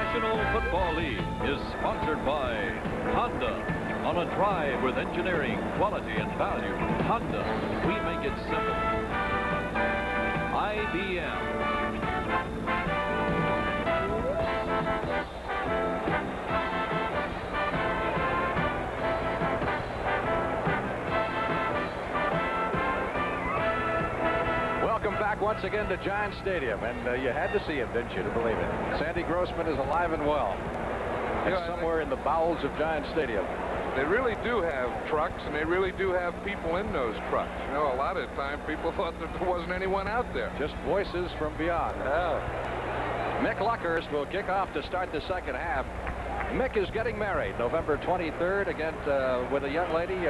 National Football League is sponsored by Honda. On a drive with engineering, quality, and value, Honda, we make it simple. IBM. Welcome back once again to Giants Stadium, and you had to see him, didn't you, to believe it? Sandy Grossman is alive and well. And somewhere in the bowels of Giants Stadium. They really do have trucks, and they really do have people in those trucks. You know, a lot of the time people thought that there wasn't anyone out there. Just voices from beyond. Mick Luckhurst will kick off to start the second half. Mick is getting married November 23rd again with a young lady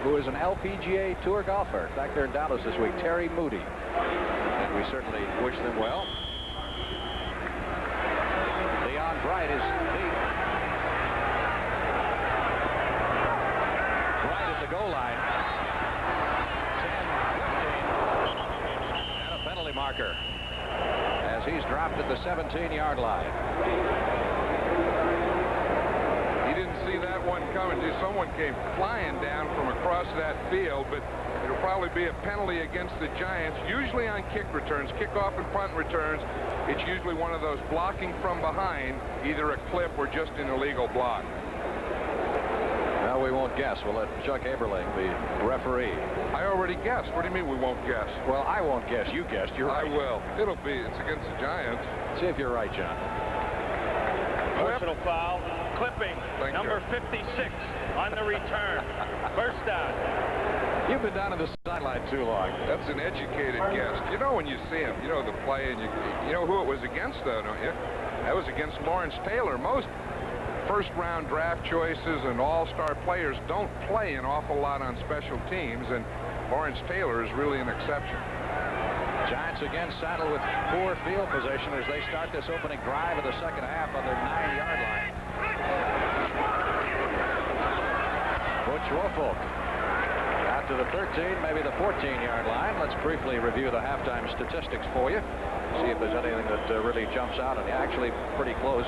who is an LPGA Tour golfer back there in Dallas this week, Terry Moody. And we certainly wish them well. Leon Bright is deep. Bright at the goal line. 10, 15, and a penalty marker as he's dropped at the 17-yard line. One coming. Someone came flying down from across that field, but it'll probably be a penalty against the Giants. Usually on kick returns, kickoff and punt returns, it's usually one of those blocking from behind, either a clip or just an illegal block. Well, we won't guess. We'll let Chuck Aberling, the referee. I already guessed. What do you mean we won't guess? Well, I won't guess. You guessed. You're right. I will. It's against the Giants. See if you're right, John. Personal foul. Clipping, number 56 on the return. First down. You've been down to the sideline too long. That's an educated guess. You know when you see him, you know the play, and you know who it was against, though, don't you? That was against Lawrence Taylor. Most first-round draft choices and all-star players don't play an awful lot on special teams, and Lawrence Taylor is really an exception. Giants again saddle with poor field position as they start this opening drive of the second half on their 9-yard line. Butch Wofolk out to the 13, maybe the 14-yard line. Let's briefly review the halftime statistics for you. See if there's anything that really jumps out. And actually pretty close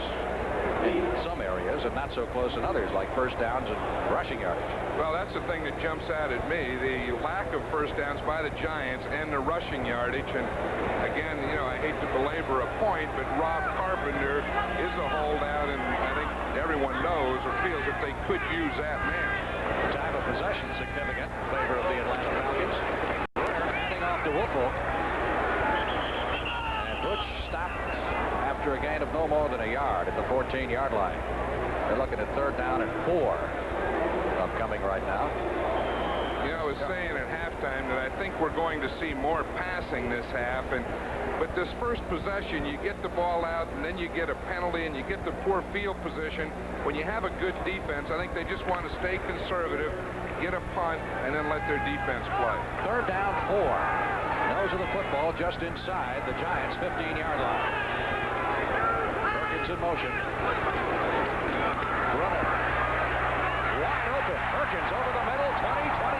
in some areas and not so close in others, like first downs and rushing yardage. Well, that's the thing that jumps out at me, the lack of first downs by the Giants and the rushing yardage. And again, you know, I hate to belabor a point, but Rob Carpenter is a holdout, and I think everyone knows or feels that they could use that man. Time of possession significant in favor of the Atlanta Falcons. Bruner handing off to Wofolk. And Butch stopped after a gain of no more than a yard at the 14-yard line. They're looking at third down and 4 upcoming right now. You know, I was saying at halftime that I think we're going to see more passing this half, but this first possession, you get the ball out, and then you get a penalty, and you get the poor field position. When you have a good defense, I think they just want to stay conservative, get a punt, and then let their defense play. Third down 4. Nose of the football just inside the Giants' 15-yard line. Perkins in motion. Brunner. Wide open. Perkins over the middle, 20-25.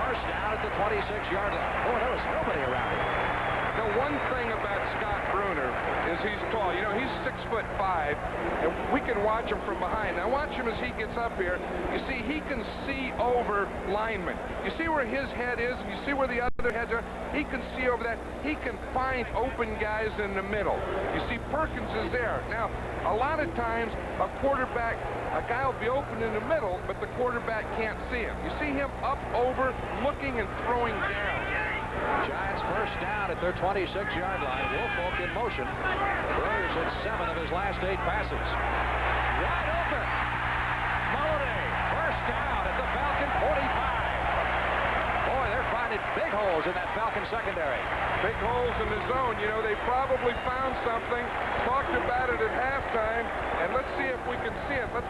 First down at the 26-yard line. Boy, there was nobody around him. The one thing about Scott Bruner is he's tall. You know, he's 6'5", and we can watch him from behind. Now watch him as he gets up here. You see, he can see over linemen. You see where his head is, and you see where the other heads are. He can see over that. He can find open guys in the middle. You see, Perkins is there. Now, a lot of times, a quarterback, a guy will be open in the middle, but the quarterback can't see him. You see him up, over, looking and throwing down. Giants first down at their 26-yard line. Wofolk in motion. Brewers hit 7 of his last 8 passes. Wide open. Mulliday. First down at the Falcon 45. Boy, they're finding big holes in that Falcon secondary. Big holes in the zone. You know, they probably found something. Talked about it at halftime. And let's see if we can see it. Let's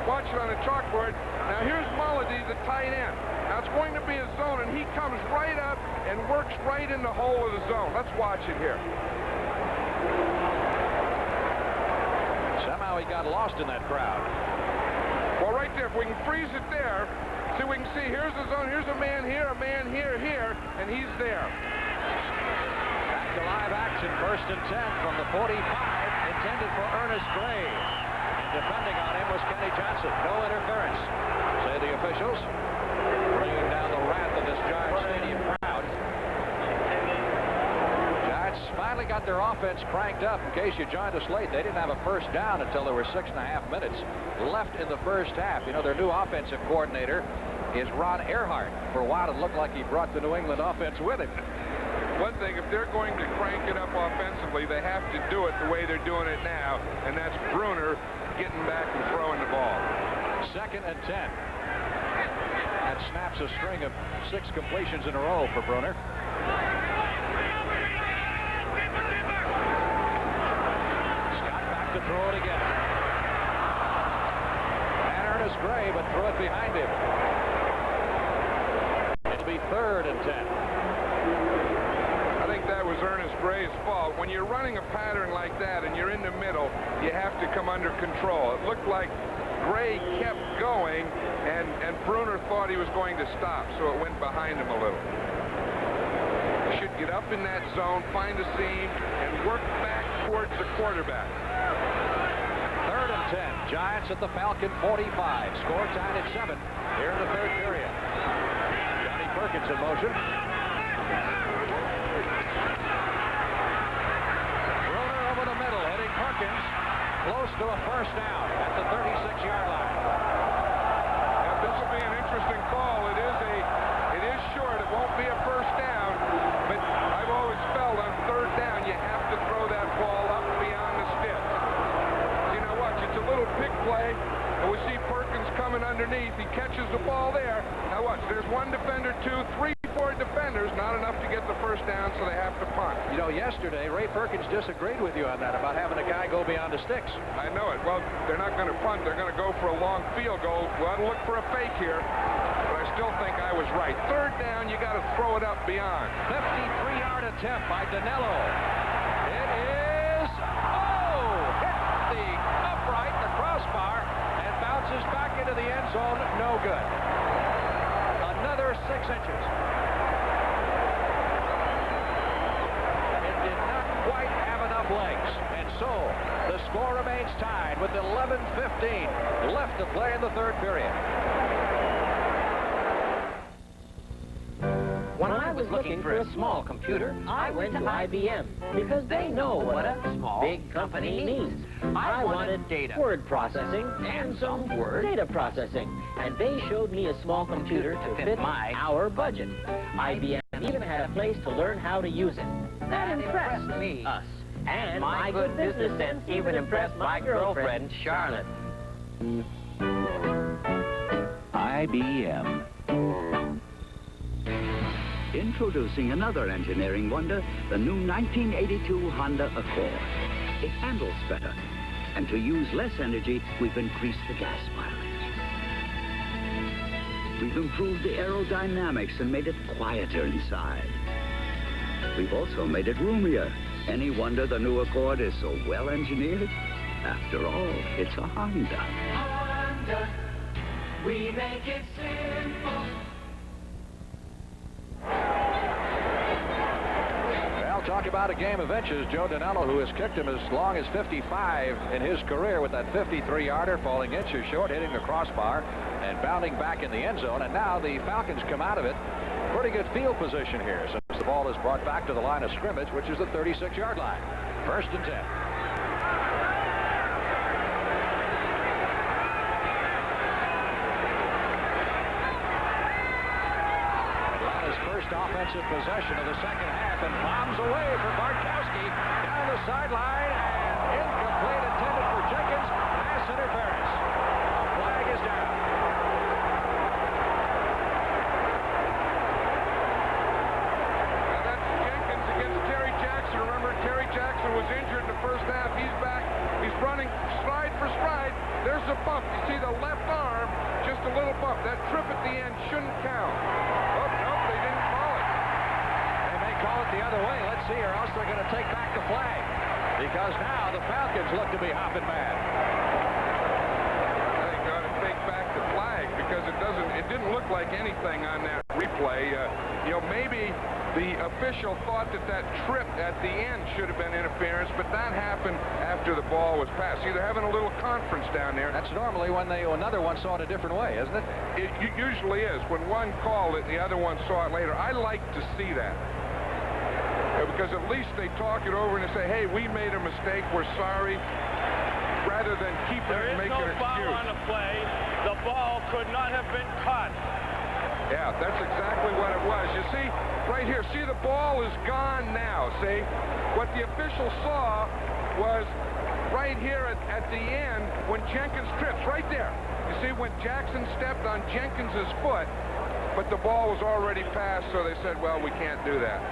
watch it on the chalkboard. Now, here's Mulliday, the tight end. Now, it's going to be a zone, and he comes right up and works right in the hole of the zone. Let's watch it here. Somehow he got lost in that crowd. Well, right there, if we can freeze it there, see, we can see here's the zone, here's a man here, and he's there. Back to live action, 1st and 10 from the 45 in intended for Ernest Gray. And defending on him was Kenny Johnson. No interference, say the officials, bringing down the wrath of this Giants Stadium crowd. Giants finally got their offense cranked up. In case you joined us late, they didn't have a first down until there were 6.5 minutes left in the first half. You know, their new offensive coordinator is Ron Earhart. For a while, it looked like he brought the New England offense with him. One thing, if they're going to crank it up offensively, they have to do it the way they're doing it now, and that's Bruner getting back and throwing the ball. 2nd and 10. That snaps a string of 6 completions in a row for Bruner. Scott back to throw it again. And Ernest Gray, but threw it behind him. It'll be 3rd and 10. I think that was Ernest Gray's fault. When you're running a pattern like that and you're in the middle, you have to come under control. It looked like Gray kept going, and Bruner thought he was going to stop, so it went behind him a little. You should get up in that zone, find a seam, and work back towards the quarterback. 3rd and 10. Giants at the Falcon 45. Score tied at 7 here in the 3rd period. Johnny Perkins in motion. Bruner over the middle, hitting Perkins close to a first down at the 36-yard line. Now, this will be an interesting call. It is short. It won't be a first down, but I've always felt on 3rd down you have to throw that ball up beyond the sticks. You know, watch, it's a little pick play, and we see Perkins coming underneath. He catches the ball there. Now watch, there's 1 defender, 2, 3, 4 defenders, not enough to get the first down, so they have to punt. You know, yesterday, Ray Perkins disagreed with you on that about having a guy go beyond the sticks. I know it. Well, they're not going to punt. They're going to go for a long field goal. We'll have to look for a fake here, but I still think I was right. 3rd down, you got to throw it up beyond. 53-yard attempt by Danilo. It is, hit the upright, the crossbar, and bounces back into the end zone. No good. Another 6 inches. It did not quite have enough legs, and so the score remains tied with 11:15 left to play in the 3rd period. When I was looking for a small computer, I went to IBM because they know what a small, big company needs. I wanted data, word processing, and some word data processing. And they showed me a small computer to fit our budget. IBM even had a place to learn how to use it. That impressed me. Us. And my good business sense even impressed my girlfriend, Charlotte. IBM. Introducing another engineering wonder, the new 1982 Honda Accord. It handles better, and to use less energy, we've increased the gas mileage. We've improved the aerodynamics and made it quieter inside. We've also made it roomier. Any wonder the new Accord is so well engineered? After all, it's a Honda. Honda, we make it simple. Well, talk about a game of inches. Joe Danilo, who has kicked him as long as 55 in his career with that 53-yarder, falling inches short, hitting the crossbar, and bounding back in the end zone. And now the Falcons come out of it. Pretty good field position here since the ball is brought back to the line of scrimmage, which is the 36-yard line. 1st and 10. First offensive possession of the 2nd half, and bombs away for Bartkowski down the sideline, and incomplete, intended for Jenkins. Pass interference. A flag is down. Now that's Jenkins against Terry Jackson. Remember, Terry Jackson was injured in the first half. He's back. He's running stride for stride. There's a bump. You see the left arm, just a little bump. That trip at the end shouldn't count. Oh, no, they didn't call it. They may call it the other way. Let's see, or else they're going to take back the flag. Because now the Falcons look to be hopping mad. They got to take back the flag because it it didn't look like anything on that replay. Maybe the official thought that trip at the end should have been interference, but that happened after the ball was passed. See, they're having a little conference down there. That's normally when another one saw it a different way, isn't it? It usually is. When one called it, the other one saw it later. I like to see that. Because at least they talk it over and they say, hey, we made a mistake, we're sorry, rather than keeping it and making an excuse. There is no foul on the play. The ball could not have been caught. Yeah, that's exactly what it was. You see, right here, see, the ball is gone now, see? What the official saw was right here at the end when Jenkins trips, right there. You see, when Jackson stepped on Jenkins's foot, but the ball was already passed, so they said, well, we can't do that.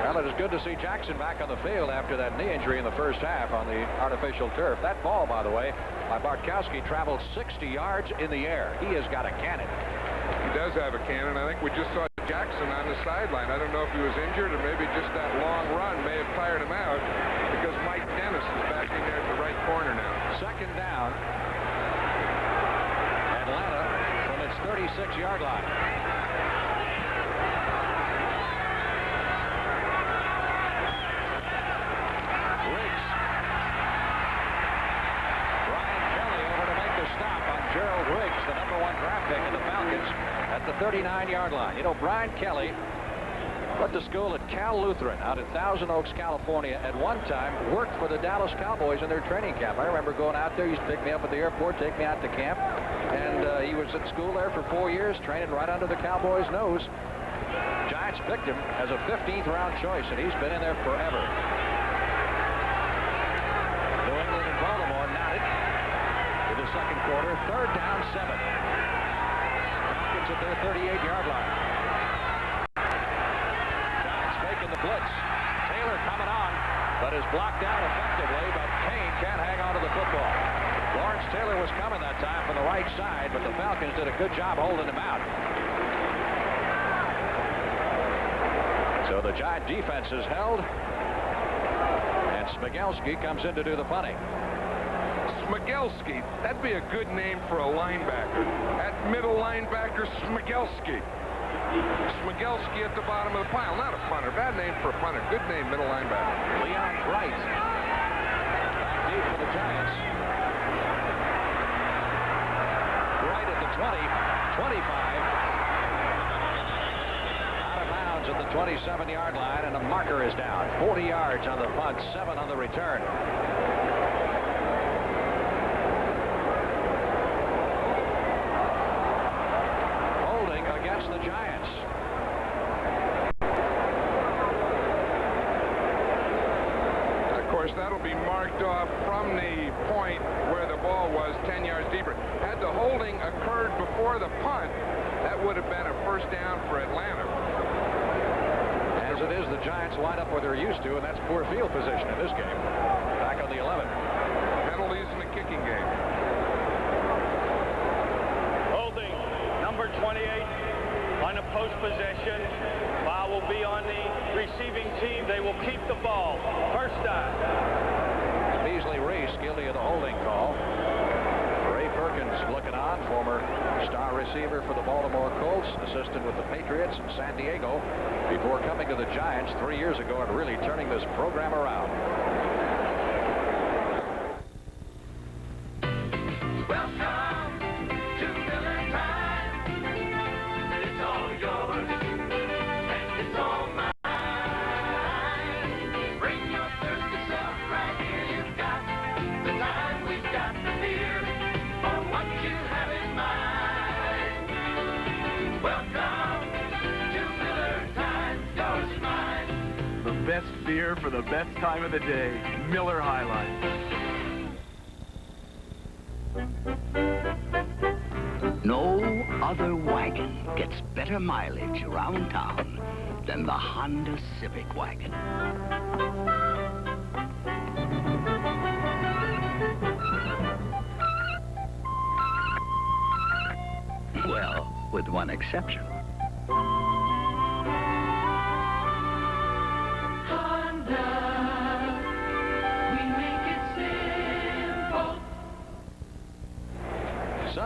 Well, it is good to see Jackson back on the field after that knee injury in the first half on the artificial turf. That ball, by the way, by Bartkowski traveled 60 yards in the air. He has got a cannon. He does have a cannon. I think we just saw Jackson on the sideline. I don't know if he was injured or maybe just that long run may have tired him out because Mike Dennis is back in there at the right corner now. Second down. Atlanta from its 36-yard line. Gerald Riggs, the #1 draft pick of the Falcons, at the 39-yard line. You know, Brian Kelly went to school at Cal Lutheran out in Thousand Oaks, California. At one time, worked for the Dallas Cowboys in their training camp. I remember going out there. He used to pick me up at the airport, take me out to camp. And he was at school there for 4 years, training right under the Cowboys' nose. Giants picked him as a 15th-round choice, and he's been in there forever. New England and Baltimore knotted. The second quarter, 3rd down, 7. Falcons at their 38-yard line. Giants making the blitz. Taylor coming on, but is blocked out effectively, but Kane can't hang on to the football. Lawrence Taylor was coming that time from the right side, but the Falcons did a good job holding him out. So the Giant defense is held, and Smigelski comes in to do the punting. Smigelski, that'd be a good name for a linebacker. At middle linebacker, Smigelski. Smigelski at the bottom of the pile. Not a punter. Bad name for a punter. Good name, middle linebacker. Leon Bright. Back deep for the Giants. Right at the 20, 25. Out of bounds at the 27-yard line, and a marker is down. 40 yards on the punt, 7 on the return. The Giants. Of course, that'll be marked off from the point where the ball was 10 yards deeper. Had the holding occurred before the punt, that would have been a first down for Atlanta. As it is, the Giants line up where they're used to, and that's poor field position in this game. Back on the 11. Penalties in the kicking game. Holding, number 28. On a post possession, foul will be on the receiving team. They will keep the ball. First down. Beasley Reese guilty of the holding call. Ray Perkins looking on, former star receiver for the Baltimore Colts, assistant with the Patriots in San Diego before coming to the Giants 3 years ago and really turning this program around. Best beer for the best time of the day. Miller High Life. No other wagon gets better mileage around town than the Honda Civic wagon. Well, with one exception.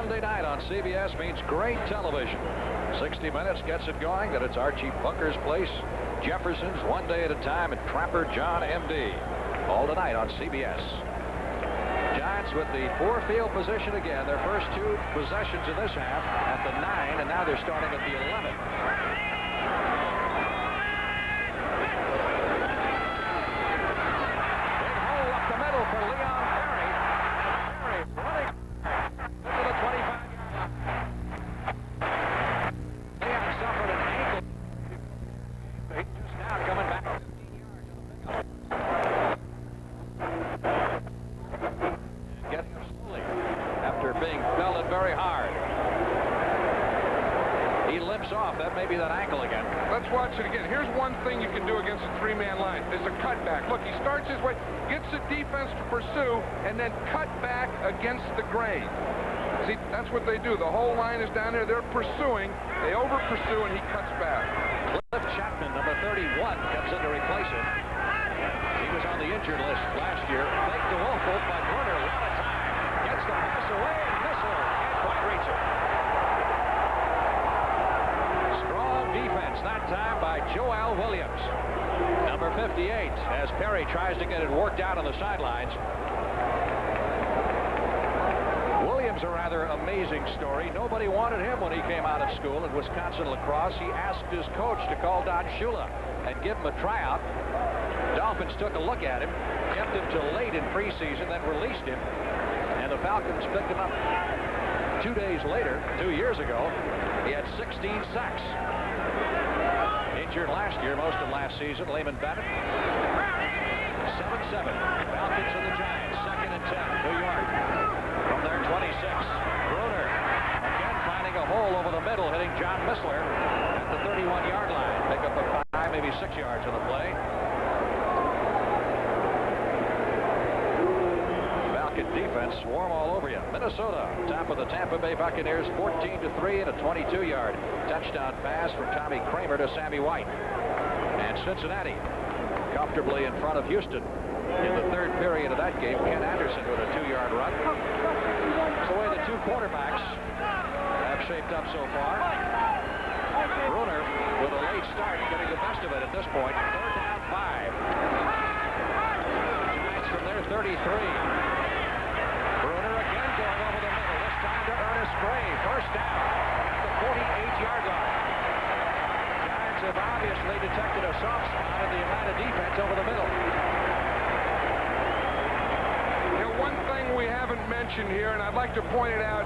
Sunday night on CBS means great television. 60 Minutes gets it going. Then it's Archie Bunker's Place, Jefferson's One Day at a Time, and Trapper John M.D. All tonight on CBS. Giants with the 4 field position again. Their first 2 possessions of this half at the 9, and now they're starting at the 11. Big hole up the middle for Leon Perry. Perry running to the 25. Leon suffered an ankle. Just now coming back. Getting slowly after being belted very hard. He limps off. That may be that ankle again. Let's watch it again. Here's one thing you can do against a 3-man line. It's a cutback. Look, he starts his way, gets the defense to pursue, and then cut back against the grain. See, that's what they do. The whole line is down there. They're pursuing. They over-pursue, and he cuts back. Cliff Chapman, number 31, comes in to replace him. He was on the injured list last year. Fake to Wolfel, but Brunner, what a time. Gets the pass away, and Missler can't quite reach it. Strong defense that time by Joel Williams. Number 58, as Perry tries to get it worked out on the sidelines. Williams, a rather amazing story. Nobody wanted him when he came out of school in Wisconsin lacrosse. He asked his coach to call Don Shula and give him a tryout. Dolphins took a look at him, kept him till late in preseason, then released him. And the Falcons picked him up 2 days later, 2 years ago. He had 16 sacks. Injured last year, most of last season. Lehman Bennett. 7-7. Falcons and the Giants. 2nd and 10. New York. From their 26. Brunner again finding a hole over the middle, hitting John Missler at the 31-yard line. Pick up a 5, maybe 6 yards on the play. Falcon defense swarm all over you. Minnesota, top of the Tampa Bay Buccaneers, 14-3 and a 22-yard touchdown pass from Tommy Kramer to Sammy White. And Cincinnati comfortably in front of Houston. In the 3rd period of that game, Ken Anderson with a 2-yard run. That's the way the 2 quarterbacks have shaped up so far. Brunner with a late start, getting the best of it at this point. 3rd down 5. Giants from their 33. Brunner again going over the middle. This time to Ernest Gray. 1st down at the 48-yard line. Giants have obviously detected a soft spot in the Atlanta defense over the middle. One thing we haven't mentioned here, and I'd like to point it out,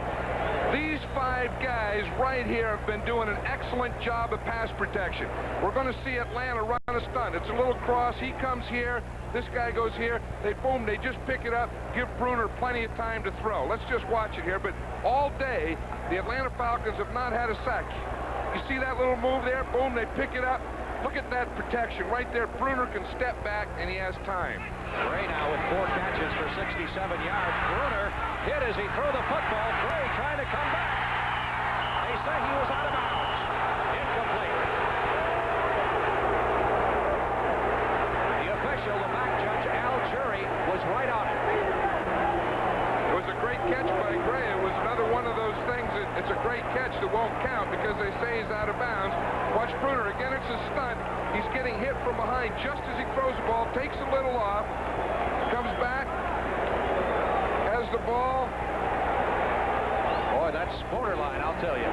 these 5 guys right here have been doing an excellent job of pass protection. We're going to see Atlanta run a stunt. It's a little cross. He comes here. This guy goes here. They boom. They just pick it up. Give Brunner plenty of time to throw. Let's just watch it here. But all day, the Atlanta Falcons have not had a sack. You see that little move there? Boom. They pick it up. Look at that protection right there. Brunner can step back, and he has time. Gray now with 4 catches for 67 yards. Brunner hit as he threw the football. Gray trying to come back. They say he was out of bounds. Incomplete. The official, the back judge, Al Jury, was right on it. It was a great catch by Gray. It was another one of those things that it's a great catch that won't count because they say he's out of bounds. Watch Brunner. Again, it's a stunt. He's getting hit from behind just as he throws the ball, takes a little off, comes back, has the ball. Boy, that's borderline, I'll tell you.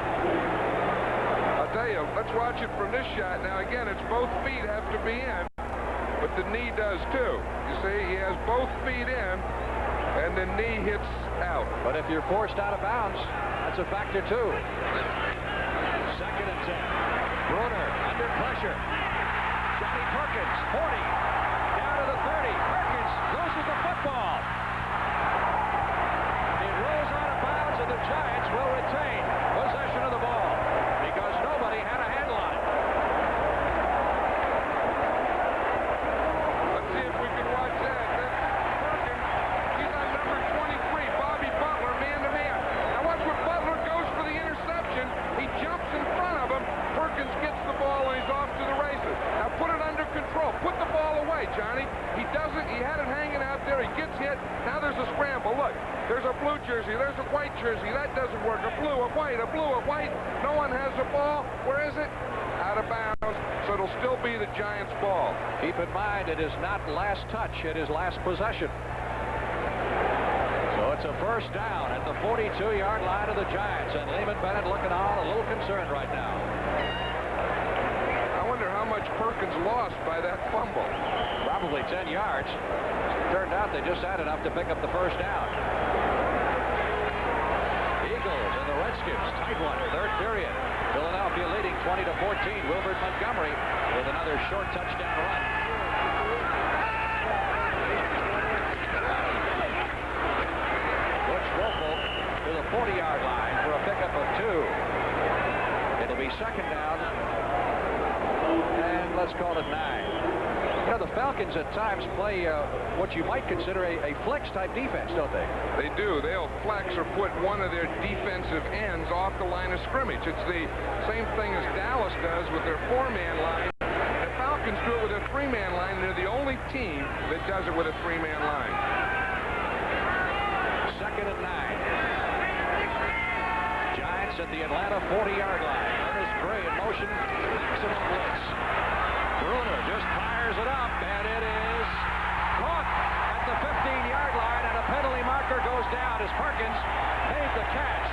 I'll tell you, let's watch it from this shot. Now, again, it's both feet have to be in, but the knee does too. You see, he has both feet in, and the knee hits out. But if you're forced out of bounds, that's a factor too. 2nd and 10. Brunner under pressure. Johnny Perkins, 40. Down to the 30. Perkins loses the football. It rolls out of bounds, and the Giants will retain possession of the ball because nobody had a handle on it. Let's see if we can watch that. Perkins, he's on number 23. Bobby Butler, man-to-man. Now watch when Butler goes for the interception. He jumps in front of him. Perkins gets the ball, and he's off to the races. Now put it under control. Put the ball away, Johnny. He doesn't. He had it hanging out there. He gets hit. Now there's a scramble. Look, there's a blue jersey. There's a white jersey. That doesn't work. right, a blue, a white. No one has the ball. Where is it? Out of bounds, so it'll still be the Giants' ball. Keep in mind, it is not last touch, it is last possession. So it's a first down at the 42-yard line of the Giants, and Lehman Bennett looking on a little concerned right now. I wonder how much Perkins lost by that fumble. Probably 10 yards. Turned out they just had enough to pick up the first down. Eagles and the Redskins, tight one, third period. Philadelphia leading 20-14. Wilbert Montgomery with another short touchdown run. Butch Wolfel to the 40-yard line for a pickup of 2. It'll be second down, and let's call it 9. You know, the Falcons at times play what you might consider a flex-type defense, don't they? They do. They'll flex or put one of their defensive ends off the line of scrimmage. It's the same thing as Dallas does with their 4-man line. The Falcons do it with a 3-man line, and they're the only team that does it with a 3-man line. Second and 9. Giants at the Atlanta 40-yard line. Ernest Gray in motion. Maximum blitz. Bruner just fires it up, and it is caught at the 15-yard line, and a penalty marker goes down as Perkins made the catch.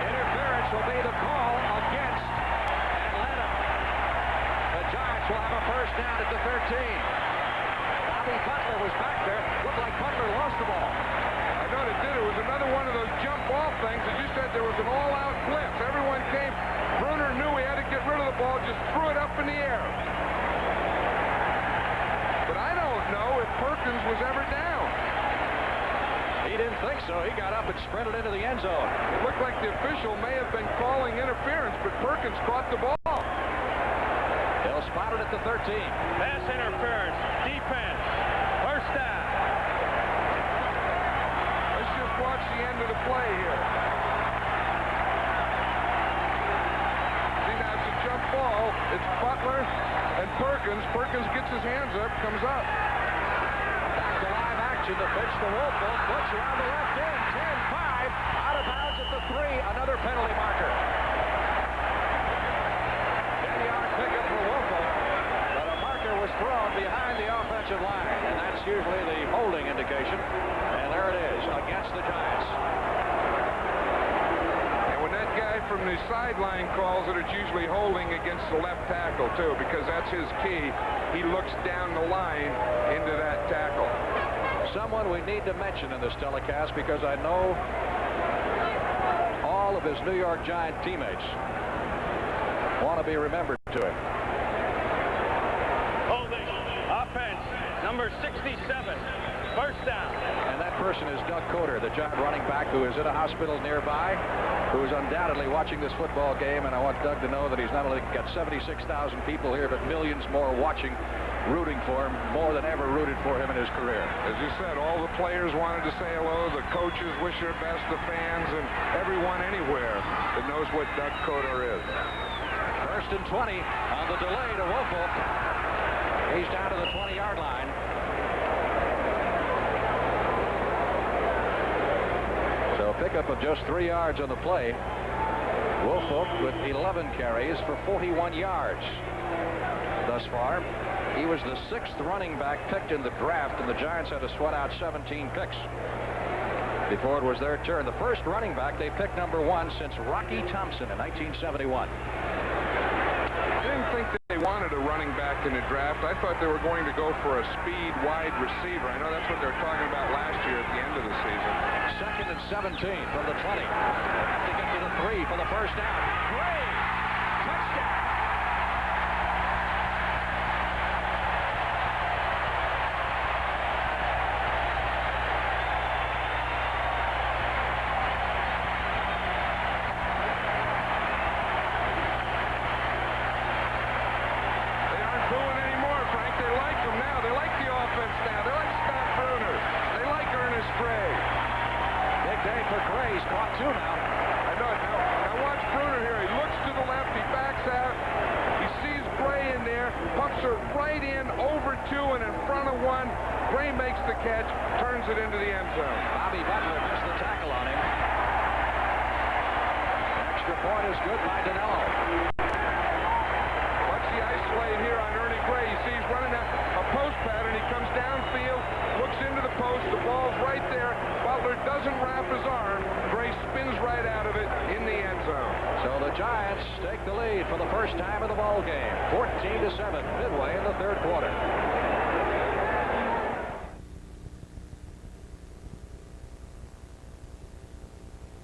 Interference will be the call against Atlanta. The Giants will have a first down at the 13. Bobby Butler was back there. Looked like Butler lost the ball. I thought it did. It was another one of those jump ball things. As you said, there was an all-out blitz. Everyone came. Bruner knew he had to get rid of the ball, just threw it up in the air. But I don't know if Perkins was ever down. He didn't think so. He got up and sprinted into the end zone. It looked like the official may have been calling interference, but Perkins caught the ball. They'll spot it at the 13. Pass interference. Defense. First down. Let's just watch the end of the play here. Ball. It's Butler and Perkins. Perkins gets his hands up, comes up. Back to live action. The pitch to Wolfel. Puts around the left end. 10-5. Out of bounds at the 3. Another penalty marker. 10-yard pickup for Wolfel. But a marker was thrown behind the offensive line. And that's usually the holding indication. And there it is against the Giants. From the sideline calls it, it's usually holding against the left tackle too, because that's his key. He looks down the line into that tackle. Someone we need to mention in this telecast, because I know all of his New York Giant teammates want to be remembered to him. Holding offense number 67. First down. And that person is Doug Coder, the Giant running back who is in a hospital nearby, who is undoubtedly watching this football game. And I want Doug to know that he's not only got 76,000 people here, but millions more watching, rooting for him, more than ever rooted for him in his career. As you said, all the players wanted to say hello. The coaches wish their best, the fans, and everyone anywhere that knows what Doug Coder is. First and 20 on the delay to Wolfel. He's down to the 20-yard line. So a pickup of just 3 yards on the play. Wolfel with 11 carries for 41 yards thus far. He was the 6th running back picked in the draft, and the Giants had to sweat out 17 picks before it was their turn. The first running back they picked number 1 since Rocky Thompson in 1971. I didn't think they wanted a running back in the draft. I thought they were going to go for a speed wide receiver. I know that's what they were talking about last year at the end of the season. Second and 17 from the 20. They have to get to the 3 for the first down. Gray! Touchdown! They aren't booing anymore, Frank. They like him now. They like the offense now. They like Scott Bruner. They like Ernest Gray. Big day for Gray. He's caught 2 now. I know it now. Now watch Bruner here. He looks to the left. He backs out. He sees Gray in there. Pumps her right in over 2 and in front of 1. Gray makes the catch, turns it into the end zone. Bobby Butler missed the tackle on him. Extra point is good by Dinello. Watch the isolate here on Ernie Gray. You see he's running a post pattern. He comes downfield, looks into the post. The ball's right there. Butler doesn't wrap his arm. Gray spins right out of it in the end zone. So the Giants take the lead for the first time in the ball game. 14-7 midway in the third quarter.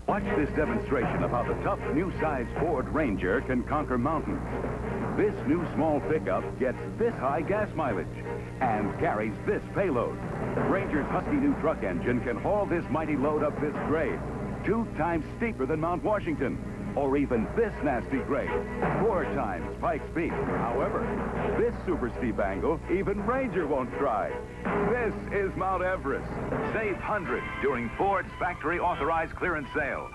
Watch this demonstration of how the tough new size Ford Ranger can conquer mountains. This new small pickup gets this high gas mileage and carries this payload. Ranger's husky new truck engine can haul this mighty load up this grade, 2 times steeper than Mount Washington, or even this nasty grade, 4 times Pikes Peak. However, this super steep angle, even Ranger won't try. This is Mount Everest. Save hundreds during Ford's factory-authorized clearance sale.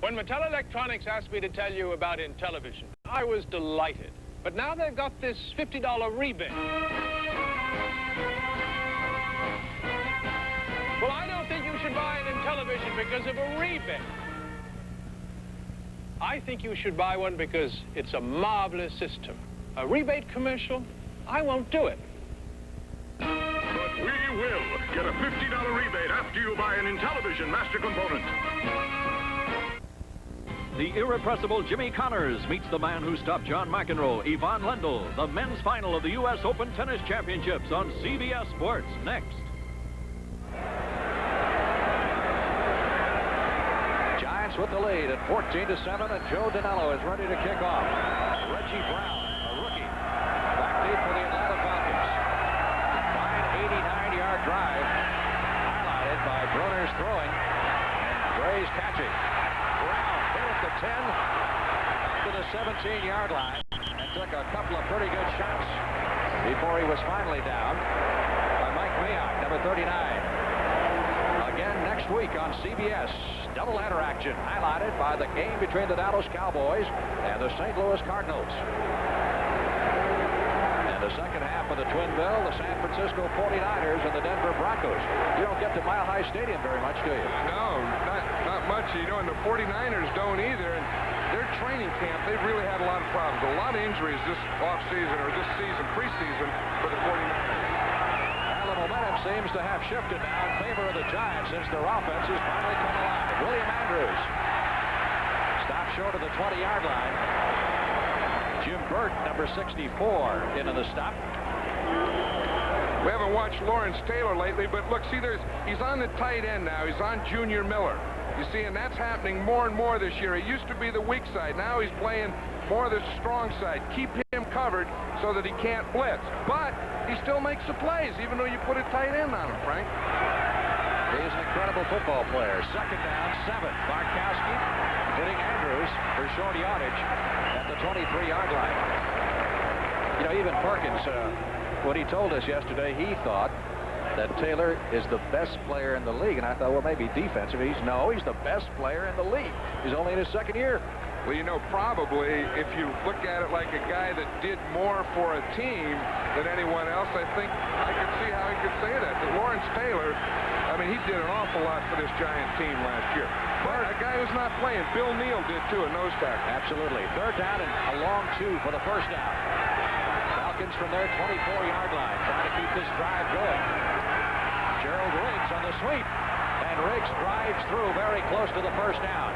When Mattel Electronics asked me to tell you about Intellivision, I was delighted. But now they've got this $50 rebate. Well, I don't think you should buy an Intellivision because of a rebate. I think you should buy one because it's a marvelous system. A rebate commercial? I won't do it. But we will get a $50 rebate after you buy an Intellivision master component. The irrepressible Jimmy Connors meets the man who stopped John McEnroe, Yvonne Lendl. The men's final of the U.S. Open Tennis Championships on CBS Sports next. Giants with the lead at 14-7, and Joe Dinello is ready to kick off. Reggie Brown, a rookie, back deep for the Atlanta Falcons. Fine 89-yard drive, highlighted by Bruner's throwing and Gray's catching. Brown hit at the 10, up to the 17-yard line, and took a couple of pretty good shots before he was finally down by Mike Mayock, number 39. Again next week on CBS, doubleheader action highlighted by the game between the Dallas Cowboys and the St. Louis Cardinals. And the second half of the twin bill, the San Francisco 49ers and the Denver Broncos. You don't get to Mile High Stadium very much, do you? No, not much. You know, and the 49ers don't either. And their training camp, they've really had a lot of problems. A lot of injuries this offseason or this season, preseason, for the 49ers. The momentum seems to have shifted now in favor of the Giants since their offense has finally come alive. William Andrews stopped short of the 20-yard line. Jim Burt, number 64, into the stop. We haven't watched Lawrence Taylor lately, but look, see, he's on the tight end now. He's on Junior Miller. You see, and that's happening more and more this year. He used to be the weak side. Now he's playing more the strong side. Keep him covered so that he can't blitz. But he still makes the plays, even though you put a tight end on him, Frank. He's an incredible football player. Second down, 7. Barkowski hitting Andrews for short yardage at the 23-yard line. You know, even Perkins, when he told us yesterday, he thought that Taylor is the best player in the league. And I thought, well, maybe defensive. He's the best player in the league. He's only in his second year. Well, you know, probably if you look at it like a guy that did more for a team than anyone else, I think I could see how he could say that. But Lawrence Taylor, I mean, he did an awful lot for this Giant team last year. But a guy who's not playing, Bill Neal did too, a nose tackle. Absolutely. Third down and a long 2 for the first down. Falcons from their 24-yard line trying to keep this drive going. Gerald Riggs on the sweep, and Riggs drives through very close to the first down.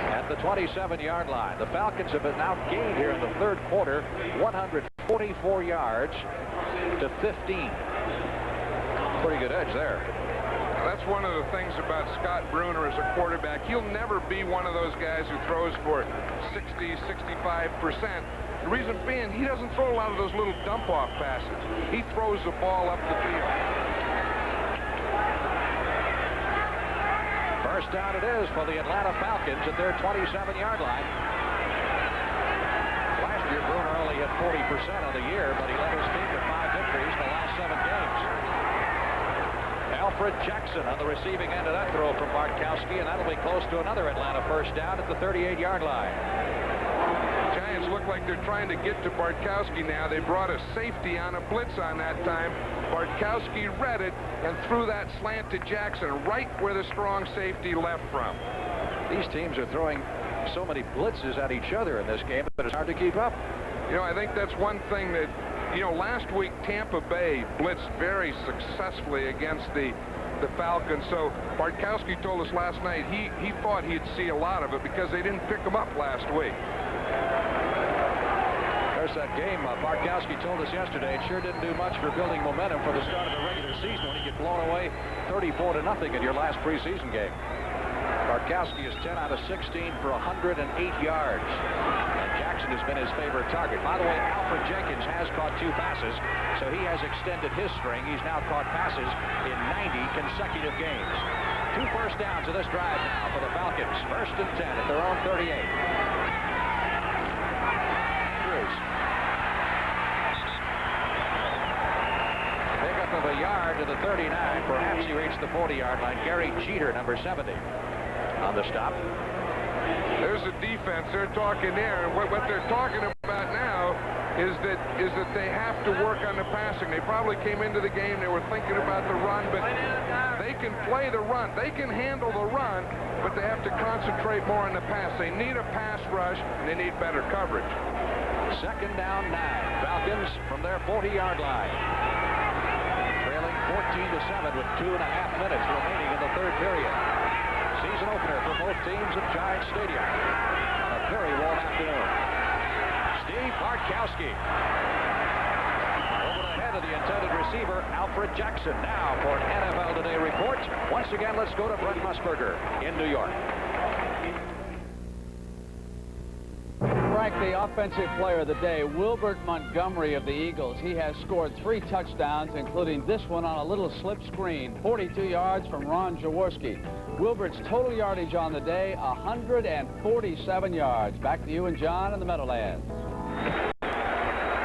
At the 27-yard line. The Falcons have now gained here in the third quarter 144 yards to 15. Pretty good edge there. Now, that's one of the things about Scott Bruner as a quarterback. He'll never be one of those guys who throws for 60, 65%. The reason being, he doesn't throw a lot of those little dump-off passes. He throws the ball up the field. First down it is for the Atlanta Falcons at their 27-yard line. Last year, Bruner only hit 40% of the year, but he led his team to 5 victories in the last 7 games. Alfred Jackson on the receiving end of that throw from Bartkowski, and that'll be close to another Atlanta first down at the 38-yard line. Giants look like they're trying to get to Bartkowski now. They brought a safety on a blitz on that time. Bartkowski read it and threw that slant to Jackson right where the strong safety left from. These teams are throwing so many blitzes at each other in this game that it's hard to keep up. You know, I think that's one thing that, you know, last week Tampa Bay blitzed very successfully against the Falcons. So Bartkowski told us last night he thought he'd see a lot of it because they didn't pick him up last week. There's that game Bartkowski told us yesterday. It sure didn't do much for building momentum for the start of the regular season when you get blown away 34-0 in your last preseason game. Bartkowski is 10 out of 16 for 108 yards. And Jackson has been his favorite target. By the way, Alfred Jenkins has caught 2 passes, so he has extended his string. He's now caught passes in 90 consecutive games. 2 first downs of this drive now for the Falcons. 1st and 10 at their own 38. Bruce. Pickup of a yard to the 39. Perhaps he reached the 40-yard line. Gary Jeter, number 70. On the stop. There's a defense. They're talking there, and what they're talking about now is that they have to work on the passing. They probably came into the game, they were thinking about the run, but they can play the run. They can handle the run, but they have to concentrate more on the pass. They need a pass rush, and they need better coverage. 2nd down 9. Falcons from their 40-yard line. Trailing 14-7 with 2.5 minutes remaining in the 3rd period. Season opener for both teams at Giants Stadium. A very warm afternoon. Steve Bartkowski. Over the head of the intended receiver, Alfred Jackson. Now for an NFL Today report. Once again, let's go to Brent Musburger in New York. Frank, the offensive player of the day, Wilbert Montgomery of the Eagles. He has scored 3 touchdowns, including this one on a little slip screen. 42 yards from Ron Jaworski. Wilbert's total yardage on the day, 147 yards. Back to you and John in the Meadowlands.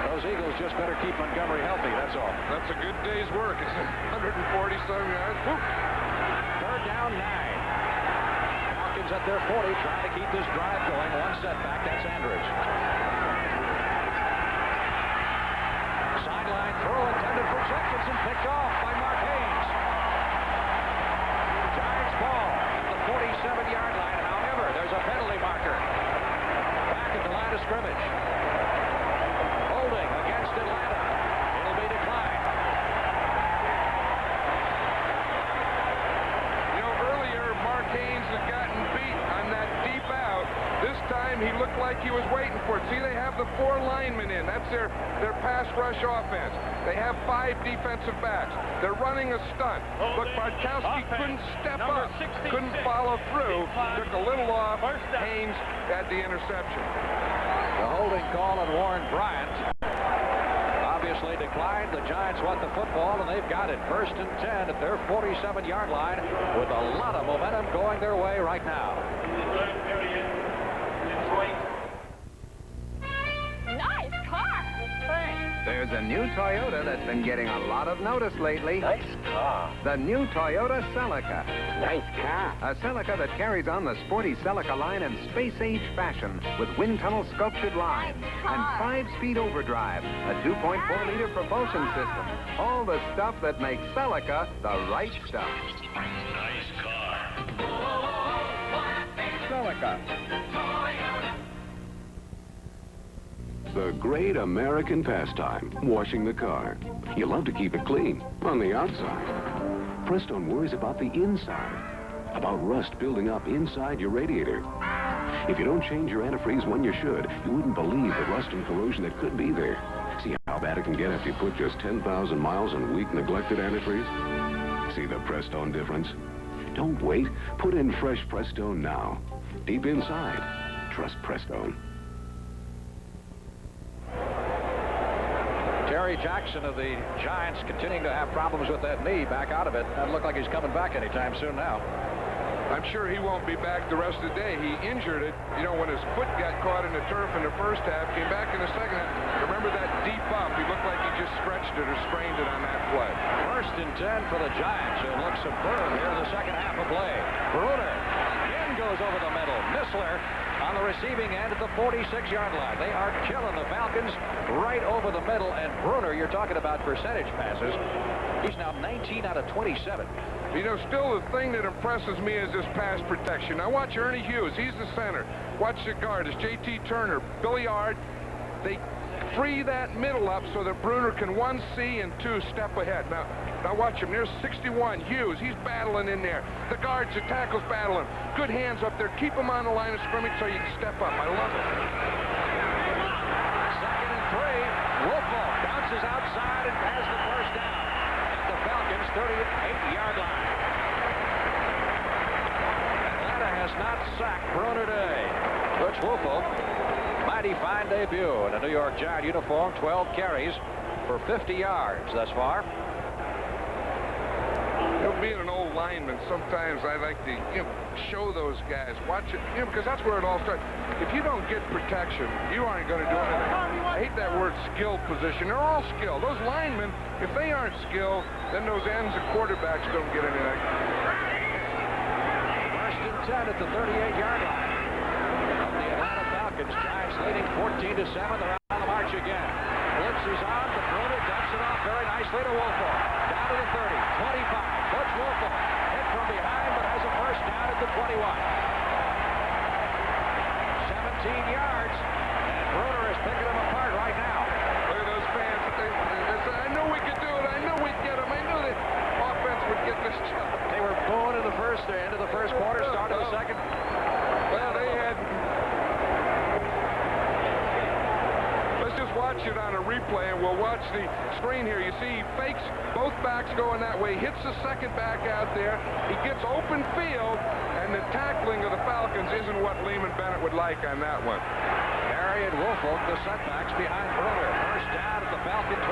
Those Eagles just better keep Montgomery healthy, that's all. That's a good day's work. It's 147 yards. Woo. 3rd down 9. Falcons at their 40, trying to keep this drive going. One setback, that's Andrews. Sideline throw intended for Jefferson, picked off by Mark Haynes. Giants ball at the 47-yard line. However, there's a penalty marker back at the line of scrimmage. Holding against Atlanta. It'll be declined. You know, earlier Mark Haynes had gotten beat on that deep out. This time he looked like he was waiting for it. See, they have the 4 linemen in. That's their pass rush offense. They have 5 defensive backs. They're running a stunt. Look, Bartkowski couldn't step up, couldn't follow through, took a little off. Haynes had the interception. The holding call on Warren Bryant obviously declined. The Giants want the football, and they've got it. 1st and 10 at their 47-yard line with a lot of momentum going their way right now. Nice car. There's a new Toyota that's been getting a lot of notice lately. Nice car. The new Toyota Celica. Nice car. A Celica that carries on the sporty Celica line in space-age fashion with wind tunnel sculptured lines and 5-speed overdrive, a 2.4-liter propulsion system. All the stuff that makes Celica the right stuff. Nice car. Celica. The great American pastime, washing the car. You love to keep it clean on the outside. Prestone worries about the inside, about rust building up inside your radiator. If you don't change your antifreeze when you should, you wouldn't believe the rust and corrosion that could be there. See how bad it can get after you put just 10,000 miles on weak, neglected antifreeze? See the Prestone difference? Don't wait. Put in fresh Prestone now. Deep inside, trust Prestone. Terry Jackson of the Giants continuing to have problems with that knee, back out of it. Doesn't look like he's coming back anytime soon now. I'm sure he won't be back the rest of the day. He injured it, you know, when his foot got caught in the turf in the first half, came back in the second half. Remember that deep up? He looked like he just stretched it or strained it on that play. 1st and 10 for the Giants, who look superb here in the second half of play. Bruner again goes over the middle. Missler on the receiving end at the 46-yard line. They are killing the Falcons right over the middle. And Bruner, you're talking about percentage passes. He's now 19 out of 27. You know, still the thing that impresses me is this pass protection. Now watch Ernie Hughes. He's the center. Watch the guard. It's J.T. Turner, Billy Ard. They free that middle up so that Bruner can, 1, see, and 2, step ahead. Now watch him. There's 61, Hughes. He's battling in there. The guards, the tackles battling. Good hands up there. Keep him on the line of scrimmage so you can step up. I love it. 2nd and 3. Wolfball bounces outside and has the first down at the Falcons' 38-yard line. Atlanta has not sacked Bruner today. Butch Wolfball, mighty fine debut in a New York Giant uniform. 12 carries for 50 yards thus far. You know, being an old lineman, sometimes I like to, show those guys. Watch it, because that's where it all starts. If you don't get protection, you aren't going to do anything. I hate that word skilled position. They're all skilled. Those linemen, if they aren't skilled, then those ends and quarterbacks don't get anything. 1st and 10 at the 38-yard line of the Atlanta Falcons. Giants leading 14-7. They're on the march again. Blitz is on. The Bruner dumps it off very nicely to Wolfball. Down to the 30, 25. Butch Wolfball hit from behind, but has a first down at the 21. 17 yards, and Bruner is picking them apart right now. Look at those fans. They say, I knew we could do it. I knew we'd get them. I knew the offense would get this job. They were booing in the end of the first quarter, start of the second. Well, they had... Let's just watch it on a replay, and we'll watch the screen here. You see, he fakes both backs going that way, hits the second back out there. He gets open field, and the tackling of the Falcons isn't what Lehman Bennett would like on that one. Harry and Wolfolk, the setbacks behind Bruner. First down at the Falcon 22.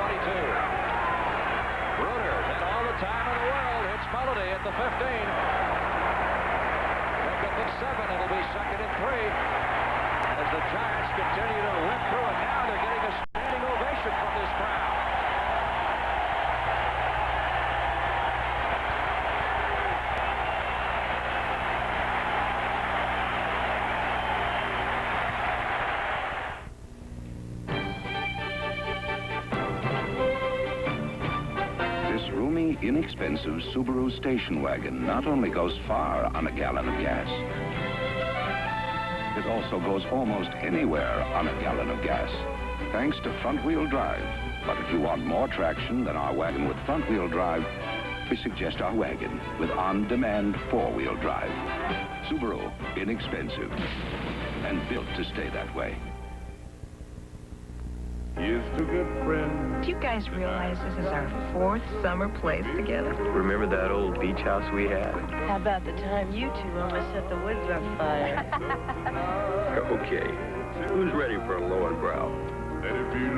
Bruner had all the time in the world. Hits Mulledy at the 15. Pick up at 7. It'll be 2nd and 3. As the Giants continue to rip through it. Now they're getting a standing ovation from this crowd. This roomy, inexpensive Subaru station wagon not only goes far on a gallon of gas, it also goes almost anywhere on a gallon of gas, thanks to front-wheel drive. But if you want more traction than our wagon with front-wheel drive, we suggest our wagon with on-demand four-wheel drive. Subaru, inexpensive, and built to stay that way. Just a good friend. Do you guys realize this is our 4th summer place together? Remember that old beach house we had? How about the time you two almost set the woods on fire? Okay, who's ready for a Lowenbrow?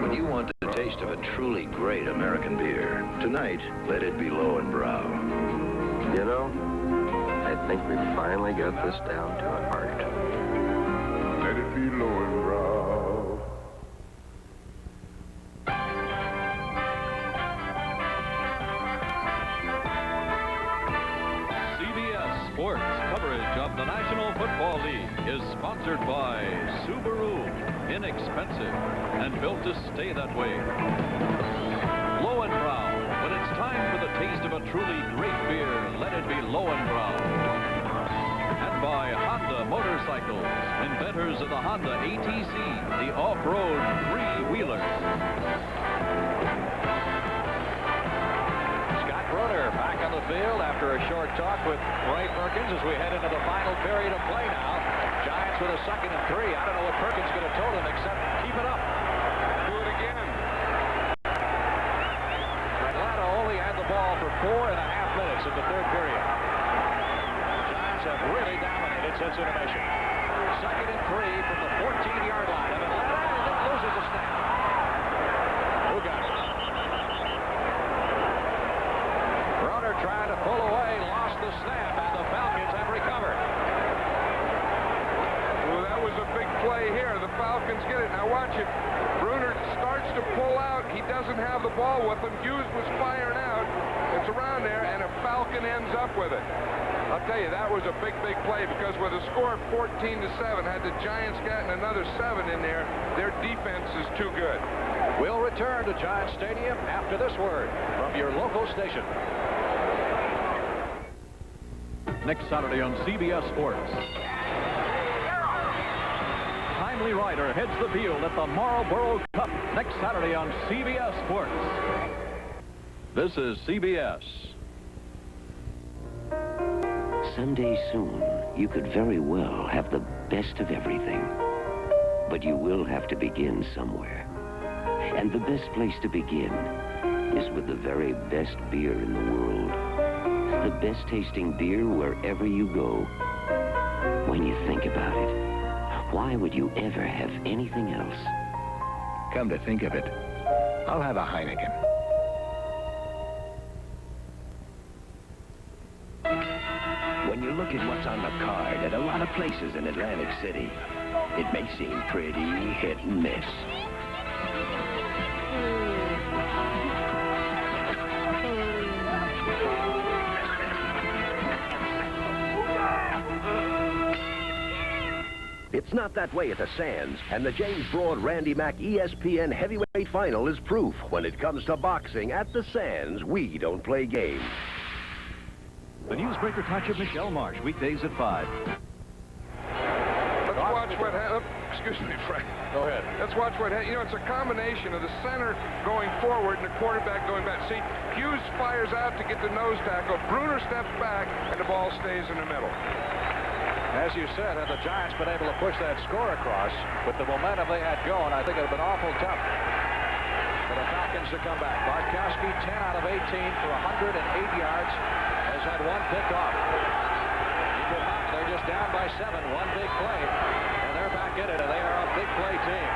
When you want the taste of a truly great American beer, tonight, let it be Lowenbrow. You know, I think we finally got this down to an art. Let it be Lowenbrow. Sports coverage of the National Football League is sponsored by Subaru, inexpensive and built to stay that way. Lowenbrow, when it's time for the taste of a truly great beer, let it be Lowenbrow. And by Honda Motorcycles, inventors of the Honda ATC, the off-road three-wheeler. Bruner back on the field after a short talk with Ray Perkins as we head into the final period of play now. Giants with a 2nd and 3. I don't know what Perkins could have told him except keep it up. Do it again. Atlanta only had the ball for 4.5 minutes in the 3rd period. Giants have really dominated since intermission. 2nd and 3 from the 14-yard line of Atlanta, and then loses the snap. Who got it? Trying to pull away, lost the snap, and the Falcons have recovered. Well, that was a big play here. The Falcons get it. Now watch it. Bruner starts to pull out. He doesn't have the ball with him. Hughes was firing out. It's around there, and a Falcon ends up with it. I'll tell you, that was a big, big play because with a score of 14-7, had the Giants gotten another 7 in there, their defense is too good. We'll return to Giants Stadium after this word from your local station. Next Saturday on CBS Sports. Timely Rider heads the field at the Marlboro Cup next Saturday on CBS Sports. This is CBS. Someday soon, you could very well have the best of everything. But you will have to begin somewhere. And the best place to begin is with the very best beer in the world. The best tasting beer wherever you go. When you think about it, why would you ever have anything else? Come to think of it, I'll have a Heineken. When you look at what's on the card at a lot of places in Atlantic City, it may seem pretty hit and miss. It's not that way at the Sands, and the James Broad Randy Mack ESPN Heavyweight Final is proof. When it comes to boxing at the Sands, we don't play games. The Newsbreaker Touch of Michelle Marsh, weekdays at 5. Let's watch what happens. Excuse me, Frank. Go ahead. Let's watch what happens. You know, it's a combination of the center going forward and the quarterback going back. See, Hughes fires out to get the nose tackle. Bruner steps back, and the ball stays in the middle. As you said, had the Giants been able to push that score across with the momentum they had going, I think it would have been awful tough for the Falcons to come back. Bartkowski, 10 out of 18 for 108 yards, has had one pick off. They're just down by 7, one big play, and they're back in it, and they are a big play team.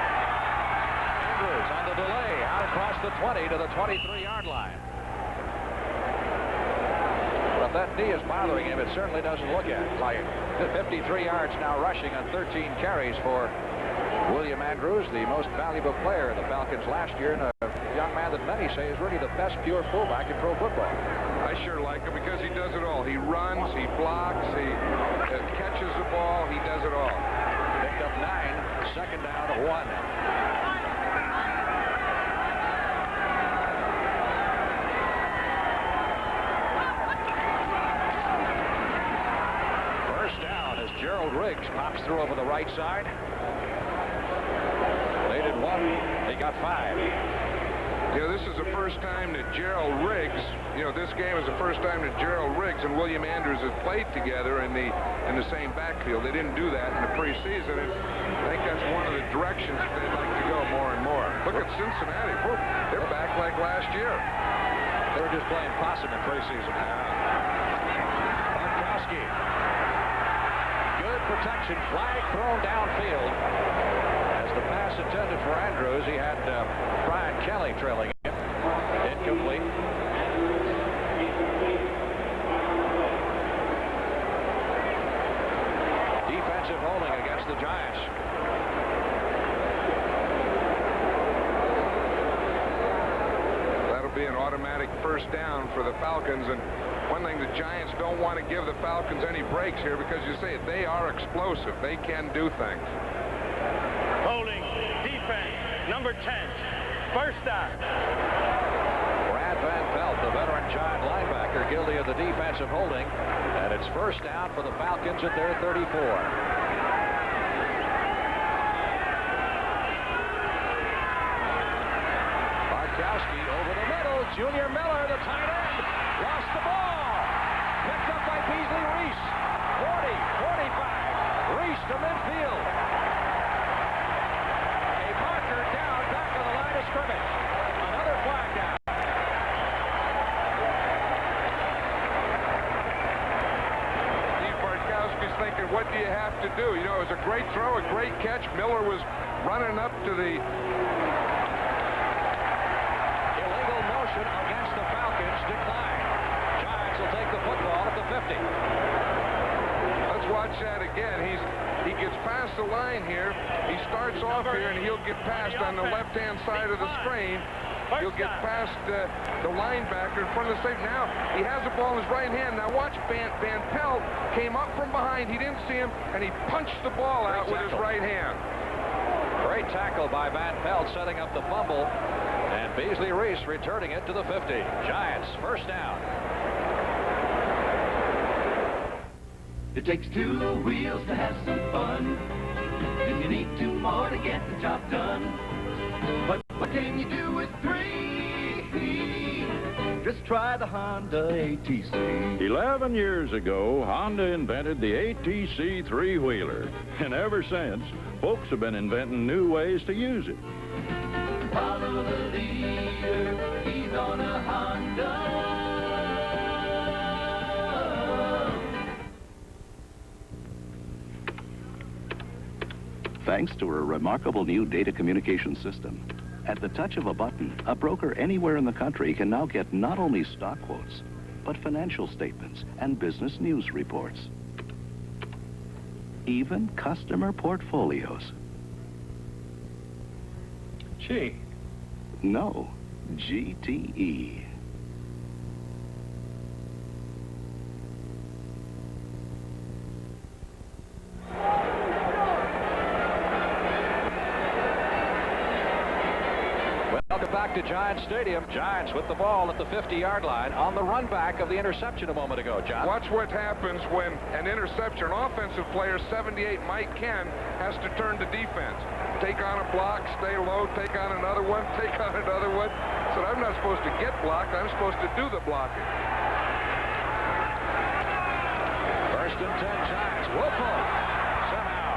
Andrews on the delay, out across the 20 to the 23-yard line. But if that knee is bothering him, it certainly doesn't look at it. Like 53 yards now rushing on 13 carries for William Andrews, the most valuable player of the Falcons last year, and a young man that many say is really the best pure fullback in pro football. I sure like him because he does it all. He runs, he blocks, he catches the ball, he does it all. Picked up 9, second down to 1. Gerald Riggs pops through over the right side. They did 1. They got 5. You know, this is the first time that Gerald Riggs, you know, this game is the first time that Gerald Riggs and William Andrews have played together in the same backfield. They didn't do that in the preseason, and I think that's one of the directions that they'd like to go more and more. Look at Cincinnati. Whoa, they're back like last year. They were just playing possum in preseason. Bartkowski. Good protection, flag thrown downfield. As the pass intended for Andrews, he had Brian Kelly trailing him. Incomplete. Defensive holding against the Giants. That'll be an automatic first down for the Falcons, and one thing the Giants don't want to give the Falcons any breaks here because you say they are explosive. They can do things. Holding, defense, number 10, first down. Brad Van Pelt, the veteran Giant linebacker, guilty of the defensive holding, and it's first down for the Falcons at their 34. Bartkowski over the middle. Junior Miller, the tight end, lost the ball. Picked up by Beasley Reese. 40, 45. Reese to midfield. A marker down back on the line of scrimmage. Another flag down. Steve Bartkowski's thinking, what do you have to do? You know, it was a great throw, a great catch. Miller was running up to the illegal motion against the Falcons declined. Giants will take the football at the 50. Let's watch that again. He gets past the line here. He starts off here, and he'll get past on the left-hand side of the screen. He'll get past the linebacker in front of the safety. Now he has the ball in his right hand. Now watch, Van Pelt came up from behind. He didn't see him, and he punched the ball out with his right hand. Great tackle by Van Pelt, setting up the fumble. And Beasley Reese returning it to the 50. Giants, first down. It takes two wheels to have some fun, and you need two more to get the job done. But what can you do with three? Just try the Honda ATC. 11 years ago, Honda invented the ATC three-wheeler. And ever since, folks have been inventing new ways to use it. Follow the leader, he's on a Honda. Thanks to a remarkable new data communication system, at the touch of a button, a broker anywhere in the country can now get not only stock quotes, but financial statements and business news reports. Even customer portfolios. Gee. No, GTE. Welcome back to Giants Stadium. Giants with the ball at the 50-yard line on the run back of the interception a moment ago, John. Watch what happens when an interception. Offensive player 78, Mike Ken, has to turn to defense. Take on a block, stay low, take on another one, take on another one. So I'm not supposed to get blocked, I'm supposed to do the blocking. First and 10 Giants. Woodfall somehow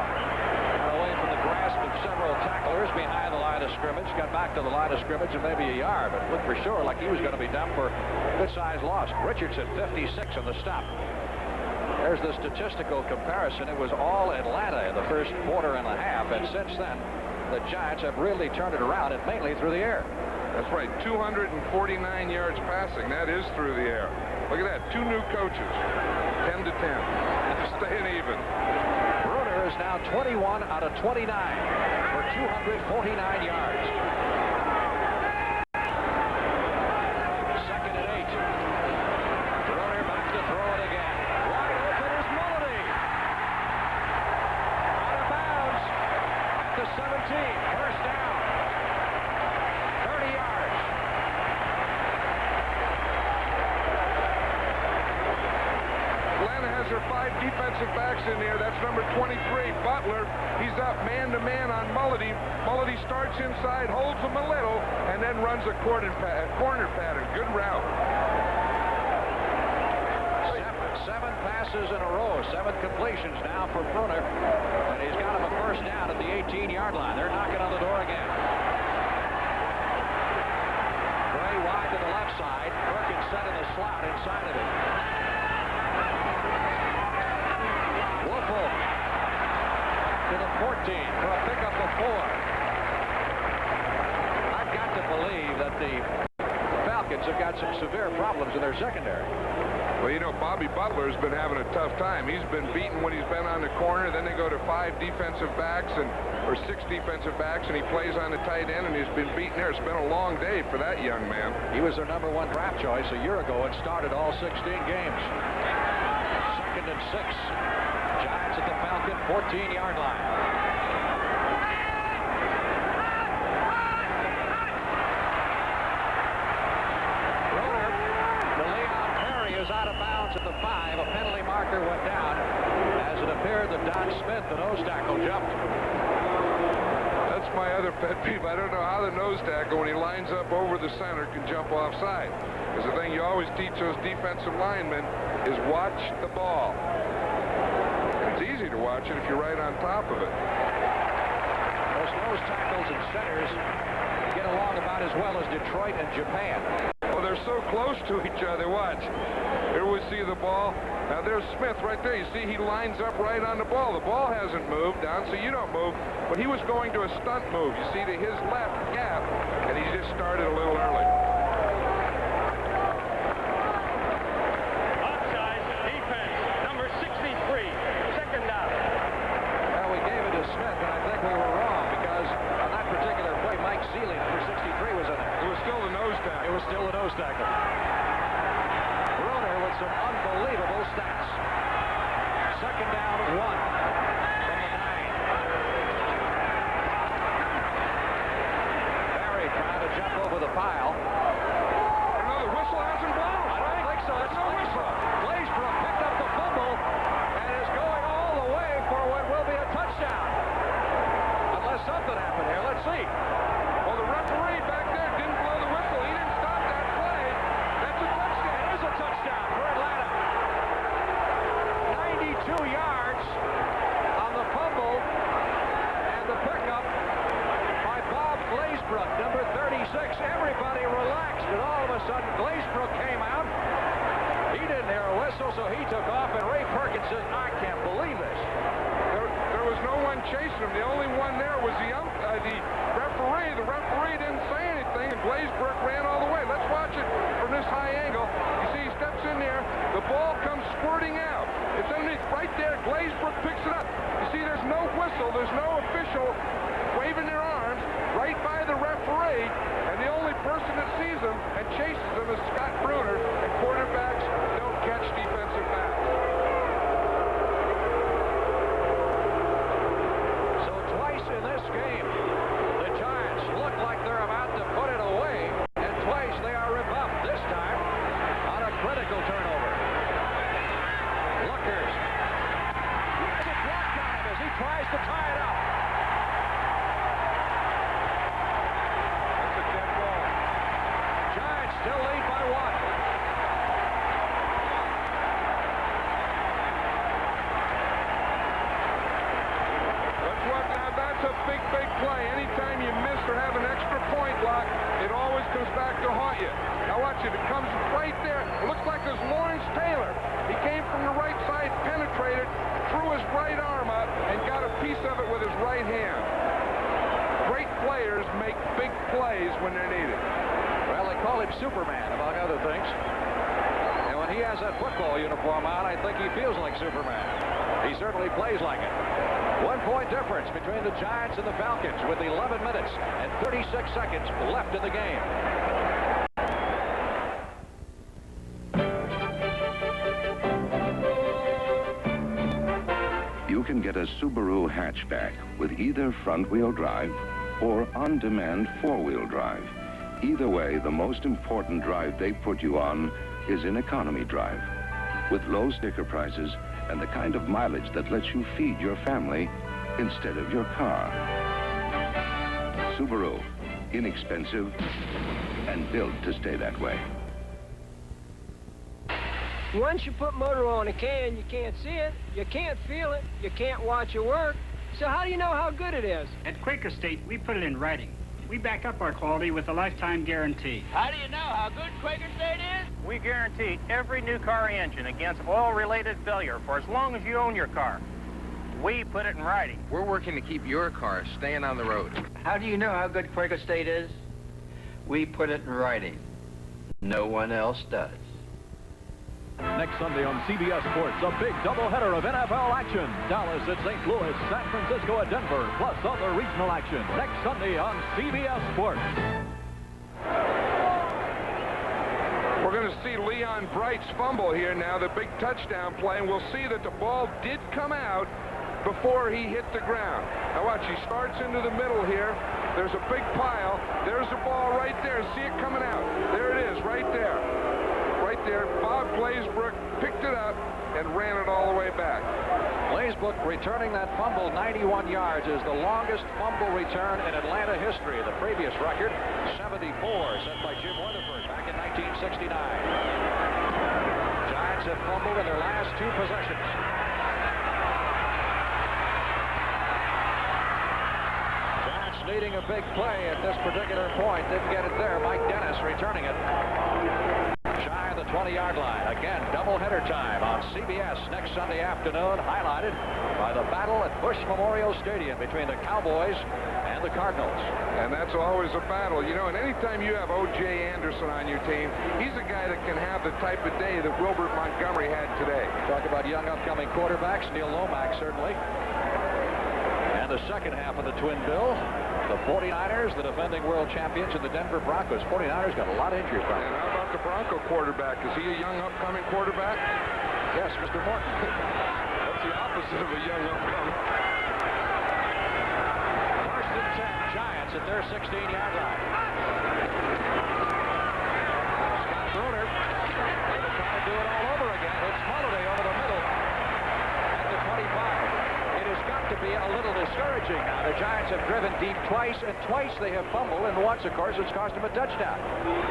got away from the grasp of several tacklers behind the line of scrimmage. Got back to the line of scrimmage and maybe a yard, but looked for sure like he was going to be done for good-sized loss. Richardson, 56 on the stop. There's the statistical comparison. It was all Atlanta in the first quarter and a half, and since then, the Giants have really turned it around, and mainly through the air. That's right, 249 yards passing. That is through the air. Look at that, two new coaches, 10 to 10, staying even. Bruner is now 21 out of 29 for 249 yards. Second and 8. Bruner back to throw it again. Wide open is Mulledy. Out of bounds at the 17. First down. 30 yards. Atlanta has their 5 defensive backs in there. That's number 23, Butler. He's up man-to-man on Mulledy. Mulledy starts inside, holds him a little, and then runs a corner pattern. Good route. 7 passes in a row, 7 completions now for Bruner. And he's got him a first down at the 18-yard line. They're knocking on the door again. Gray wide to the left side. Perkins set in the slot inside of it. Woodfall to the 14 for a pickup of 4. I've got to believe that the Falcons have got some severe problems in their secondary. Well, you know, Bobby Butler's been having a tough time. He's been beaten when he's been on the corner. Then they go to 5 defensive backs or 6 defensive backs, and he plays on the tight end, and he's been beaten there. It's been a long day for that young man. He was their number 1 draft choice a year ago and started all 16 games. Second and 6. Giants at the Falcon 14-yard line. Out of bounds at the 5. A penalty marker went down as it appeared that Don Smith, the nose tackle, jumped. That's my other pet peeve. I don't know how the nose tackle, when he lines up over the center, can jump offside. Because the thing you always teach those defensive linemen is watch the ball. And it's easy to watch it if you're right on top of it. Those nose tackles and centers get along about as well as Detroit and Japan. Well, they're so close to each other. Watch. Here we see the ball. Now, there's Smith right there. You see he lines up right on the ball. The ball hasn't moved down, so you don't move. But he was going to a stunt move. You see to his left gap, and he just started a little early. Offside, defense, number 63, second down. Well, we gave it to Smith, and I think we were wrong because on that particular play, Mike Seeley, number 63, was in it. It was still the It was still a nose tackle. Bruner with some unbelievable stats. Second down, 1 from the 9. Barry trying to jump over the pile. No, the whistle hasn't blown. I don't think so. It's no whistle. Glazebrook picked up the fumble and is going all the way for what will be a touchdown. Unless something happened here. Let's see. Well, the referee back there didn't blow the whistle. He didn't stop that play. That's a touchdown. It is a touchdown for Atlanta. 92 yards on the fumble and the pickup by Bob Glazebrook, number 36. Everybody relaxed, and all of a sudden Glazebrook came out. He didn't hear a whistle, so he took off, and Ray Perkins says, I can't believe this. There was no one chasing him. The only one there was the referee. The referee didn't say anything, and Glazebrook ran all the way. Let's watch it from this high angle. You see he steps in there. The ball comes squirting out. It's underneath right there. Glazebrook picks it up. You see there's no whistle. There's no official waving their arms right by the referee, and the only person that sees him and chases him is Scott Bruner, and quarterbacks don't catch defensive backs. So twice in this game, the Giants look like they're about to put it away, and twice they are rebuffed, this time on a critical turnover. Luckers has it blocked on him as he tries to tie it up. That's a dead ball. Giants still lead by 1. Now that's a big play. Anytime you miss or have an extra point block, it always comes back to haunt you. Now watch it. It comes right there. It looks like it's Lawrence Taylor. He came from the right side, penetrated, threw his right arm up, and got a piece of it with his right hand. Great players make big plays when they're needed. Well, they call him Superman, among other things. And when he has that football uniform on, I think he feels like Superman. He certainly plays like it. 1 point difference between the Giants and the Falcons with 11 minutes and 36 seconds left in the game. You can get a Subaru hatchback with either front-wheel drive or on-demand four-wheel drive. Either way, the most important drive they put you on is in economy drive, with low sticker prices and the kind of mileage that lets you feed your family instead of your car. Subaru, inexpensive and built to stay that way. Once you put motor on a can, you can't see it, you can't feel it, you can't watch it work. So how do you know how good it is? At Quaker State, we put it in writing. We back up our quality with a lifetime guarantee. How do you know how good Quaker State is? We guarantee every new car engine against oil-related failure for as long as you own your car. We put it in writing. We're working to keep your car staying on the road. How do you know how good Quaker State is? We put it in writing. No one else does. Next Sunday on CBS Sports, a big doubleheader of NFL action. Dallas at St. Louis, San Francisco at Denver, plus other regional action. Next Sunday on CBS Sports. We're going to see Leon Bright's fumble here now, the big touchdown play, and we'll see that the ball did come out before he hit the ground. Now watch, he starts into the middle here. There's a big pile. There's the ball right there. See it coming out. There it is, right there. Right there. Bob Glazebrook picked it up and ran it all the way back. Glazebrook returning that fumble 91 yards is the longest fumble return in Atlanta history. The previous record, 74, set by Jim Weatherford back in 1969. Giants have fumbled in their last 2 possessions. Giants needing a big play at this particular point. Didn't get it there. Mike Dennis returning it. Shy of the 20-yard line. Again, doubleheader time on CBS next Sunday afternoon, highlighted by the battle at Bush Memorial Stadium between the Cowboys and the Cardinals. And that's always a battle. You know, and anytime you have O.J. Anderson on your team, he's a guy that can have the type of day that Wilbert Montgomery had today. Talk about young upcoming quarterbacks. Neil Lomax, certainly. And And the second half of the twin bill, the 49ers, the defending world champions, and the Denver Broncos. 49ers got a lot of injuries. And how about the Bronco quarterback? Is he a young upcoming quarterback? Yes, Mr. Morton. That's the opposite of a young upcoming. First and 10, Giants at their 16-yard line. Scott Bruner will try to do it all over again. It's Mulliday over the middle at the 25. It has got to be a little discouraging now. The Giants have driven deep twice, and twice they have fumbled, and once, of course, it's cost them a touchdown.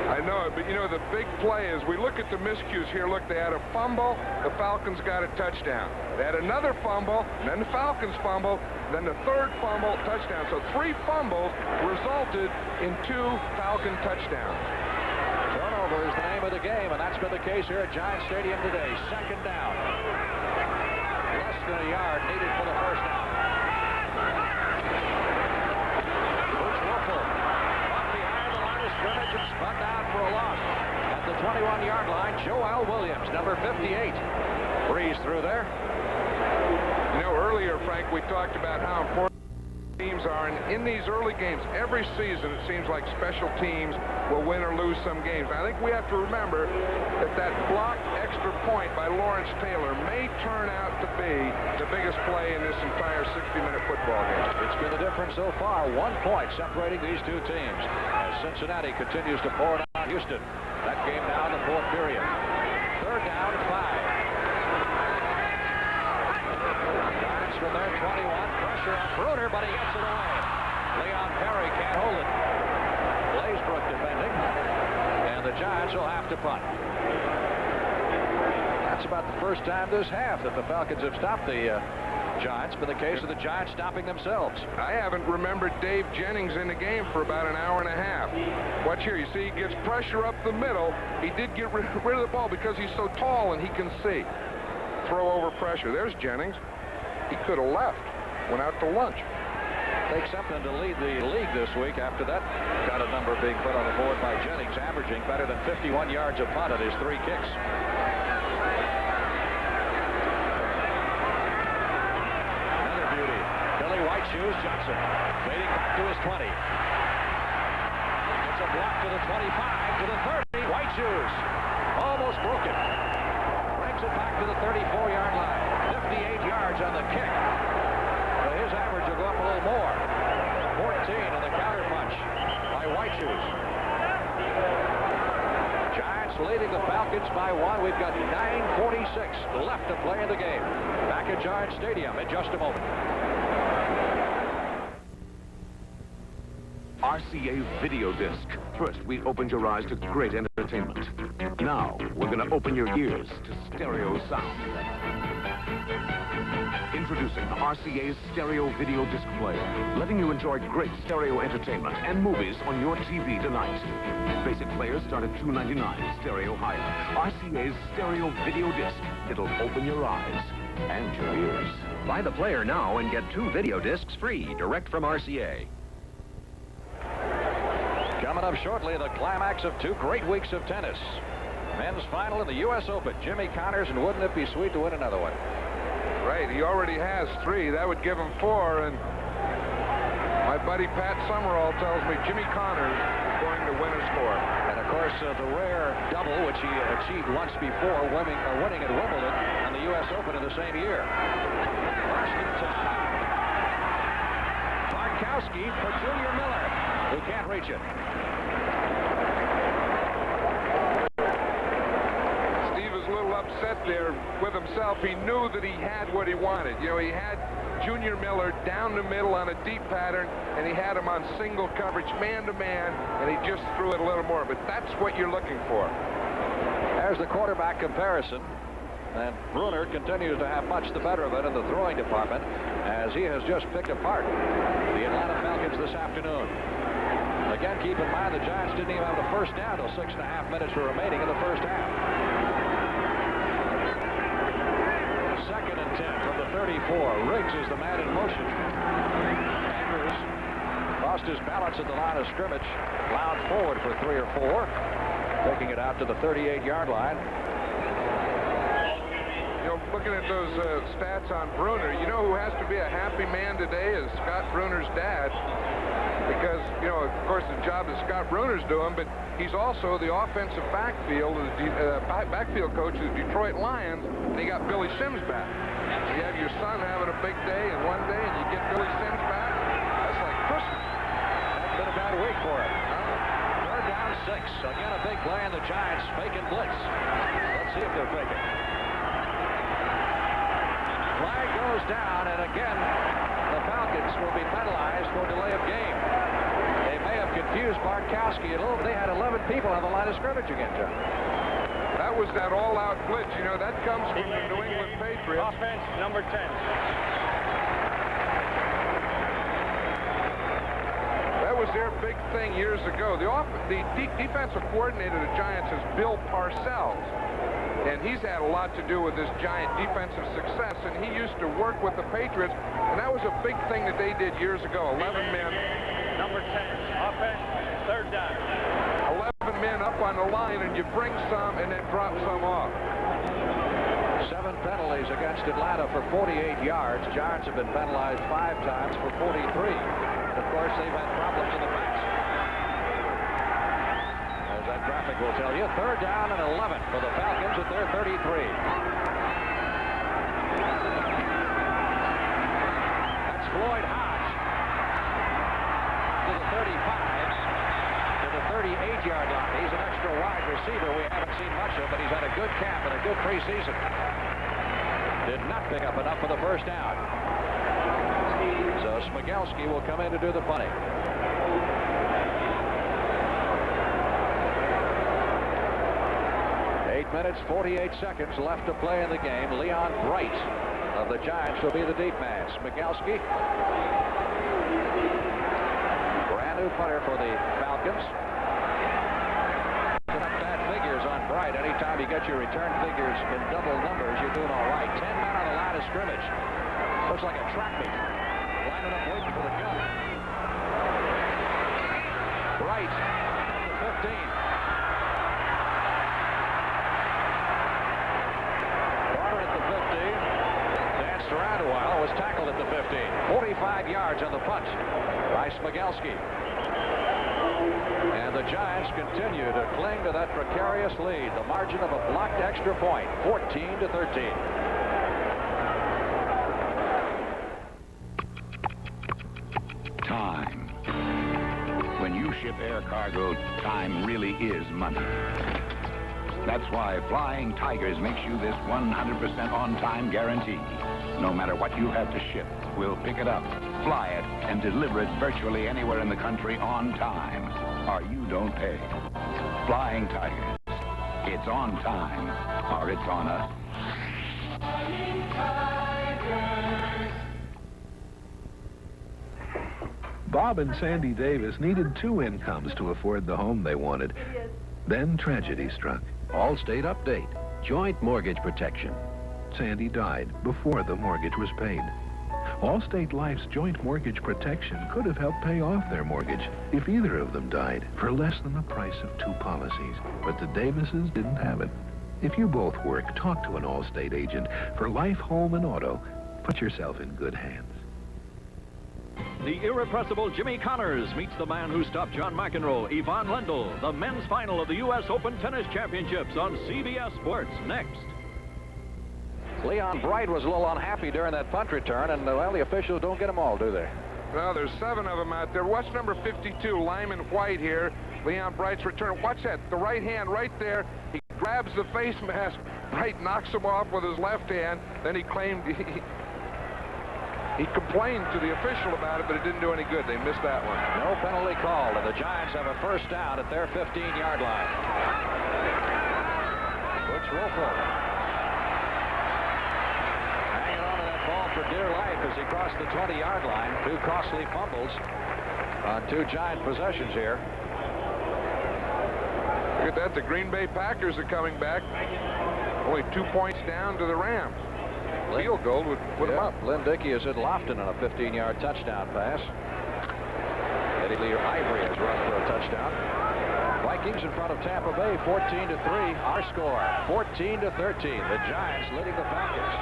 I know it, but you know, the big play is we look at the miscues here. Look, they had a fumble, the Falcons got a touchdown. They had another fumble, and then the Falcons fumble, then the third fumble, touchdown. So 3 fumbles resulted in 2 Falcon touchdowns. Turnover is the name of the game, and that's been the case here at Giant Stadium today. Second down. Less than a yard needed for the first down. Coach Wolfel up behind the line of scrimmage and spun down for a loss. At the 21-yard line, Joel Williams, number 58. Breeze through there. You know, earlier, Frank, we talked about how important teams are, and in these early games, every season, it seems like special teams will win or lose some games. I think we have to remember that that blocked extra point by Lawrence Taylor may turn out to be the biggest play in this entire 60-minute football game. It's been the difference so far. 1 point separating these two teams as Cincinnati continues to pour it on Houston. That game now in the 4th period. Third down, 5. Giants from their 21. Pressure on Bruner, but he gets it away. Leon Perry can't hold it. Blaisbrook defending. And the Giants will have to punt. That's about the first time this half that the Falcons have stopped the Giants. Been the case of the Giants stopping themselves. I haven't remembered Dave Jennings in the game for about an hour and a half. Watch here. You see, he gets pressure up the middle. He did get rid of the ball because he's so tall and he can see. Throw over pressure. There's Jennings. He could have left. Went out to lunch. Takes something to lead the league this week after that kind of number being put on the board by Jennings, averaging better than 51 yards a punt at his 3 kicks. Another beauty. Billy White Shoes Johnson fading back to his 20. It's a block to the 25, to the 30. White Shoes almost broken. Brings it back to the 34-yard line. 58 yards on the kick. But his average will go up a little more. 14 in the counter punch by White Shoes. Giants leading the Falcons by 1. We've got 9:46 left to play in the game. Back at Giant Stadium in just a moment. RCA Video Disc. First, we opened your eyes to great entertainment. Now, we're going to open your ears to stereo sound. Introducing RCA's Stereo Video Disc Player, letting you enjoy great stereo entertainment and movies on your TV tonight. Basic players start at $2.99, stereo higher. RCA's Stereo Video Disc. It'll open your eyes and your ears. Buy the player now and get 2 video discs free, direct from RCA. Coming up shortly, the climax of 2 great weeks of tennis. Men's final in the U.S. Open. Jimmy Connors, and wouldn't it be sweet to win another one? Right, he already has 3. That would give him 4, and my buddy Pat Summerall tells me Jimmy Connors is going to win a score. And of course, the rare double, which he achieved once before, winning at Wimbledon and the U.S. Open in the same year. Boston time. Barkowski for Junior Miller, who can't reach it. Upset there with himself. He knew that he had what he wanted. You know, he had Junior Miller down the middle on a deep pattern, and he had him on single coverage, man-to-man, and he just threw it a little more. But that's what you're looking for. There's the quarterback comparison. And Bruner continues to have much the better of it in the throwing department, as he has just picked apart the Atlanta Falcons this afternoon. Again, keep in mind the Giants didn't even have the first down till 6.5 minutes were remaining in the first half. 2nd and 10 from the 34. Riggs is the man in motion. Andrews lost his balance at the line of scrimmage. Plowed forward for 3 or 4. Taking it out to the 38-yard line. You know, looking at those stats on Bruner, you know who has to be a happy man today is Scott Bruner's dad. Because, you know, of course, the job that Scott Bruner's doing, but he's also the offensive backfield coach of the Detroit Lions, and he got Billy Sims back. So you have your son having a big day in one day, and you get Billy Sims back. That's like Christmas. That's been a bad week for him. Third down 6. Again, a big play, and the Giants faking blitz. Let's see if they're faking. Flag goes down, and again, the Falcons will be penalized for delay of game. They may have confused Bartkowski a little. They had 11 people on the line of scrimmage against him. That was that all-out blitz. You know, that comes from the New England Patriots. Offense, number 10. That was their big thing years ago. The defensive coordinator of the Giants is Bill Parcells. And he's had a lot to do with this Giant defensive success, and he used to work with the Patriots, and that was a big thing that they did years ago. 11 men. Number 10, offense, third down. 11 men up on the line, and you bring some and then drop some off. 7 penalties against Atlanta for 48 yards. Giants have been penalized 5 times for 43. Of course, they've had problems in the pass. That graphic will tell you. Third down and 11 for the Falcons at their 33. That's Floyd Hodge to the 35, to the 38-yard line. He's an extra wide receiver we haven't seen much of, but he's had a good camp and a good preseason. Did not pick up enough for the first down. So Smigelski will come in to do the punting. 8 minutes, 48 seconds left to play in the game. Leon Bright of the Giants will be the deep man. Smigelski, brand new punter for the Falcons. Put up bad figures on Bright. Anytime you get your return figures in double numbers, you're doing all right. 10 men on the line of scrimmage. Looks like a track meet. Lining up waiting for the gun. Bright at the 15. Around a while, was tackled at the 15. 45 yards on the punt by Smigelski. And the Giants continue to cling to that precarious lead. The margin of a blocked extra point, 14-13. Time. When you ship air cargo, time really is money. That's why Flying Tigers makes you this 100% on-time guarantee. No matter what you have to ship, we'll pick it up, fly it, and deliver it virtually anywhere in the country on time, or you don't pay. Flying Tigers. It's on time, or it's on us. Bob and Sandy Davis needed 2 incomes to afford the home they wanted. Then tragedy struck. Allstate update. Joint mortgage protection. Sandy died before the mortgage was paid. Allstate Life's joint mortgage protection could have helped pay off their mortgage if either of them died for less than the price of 2 policies. But the Davises didn't have it. If you both work, talk to an Allstate agent. For life, home, and auto, put yourself in good hands. The irrepressible Jimmy Connors meets the man who stopped John McEnroe, Yvonne Lendl. The men's final of the U.S. Open Tennis Championships on CBS Sports next. Leon Bright was a little unhappy during that punt return, and well, the officials don't get them all, do they? Well, there's 7 of them out there. Watch number 52, Lyman White here. Leon Bright's return. Watch that, the right hand right there. He grabs the face mask. Bright knocks him off with his left hand. Then he claimed he complained to the official about it, but it didn't do any good. They missed that one. No penalty called, and the Giants have a first down at their 15-yard line. Butch Wilford hanging on to that ball for dear life as he crossed the 20-yard line. 2 costly fumbles on 2 Giant possessions here. Look at that. The Green Bay Packers are coming back. Only 2 points down to the Rams. Field goal would put them up. Lynn Dickey has hit Lofton on a 15-yard touchdown pass. Eddie Lee Ivory has run for a touchdown. Vikings in front of Tampa Bay, 14-3. Our score, 14-13. The Giants leading the Falcons.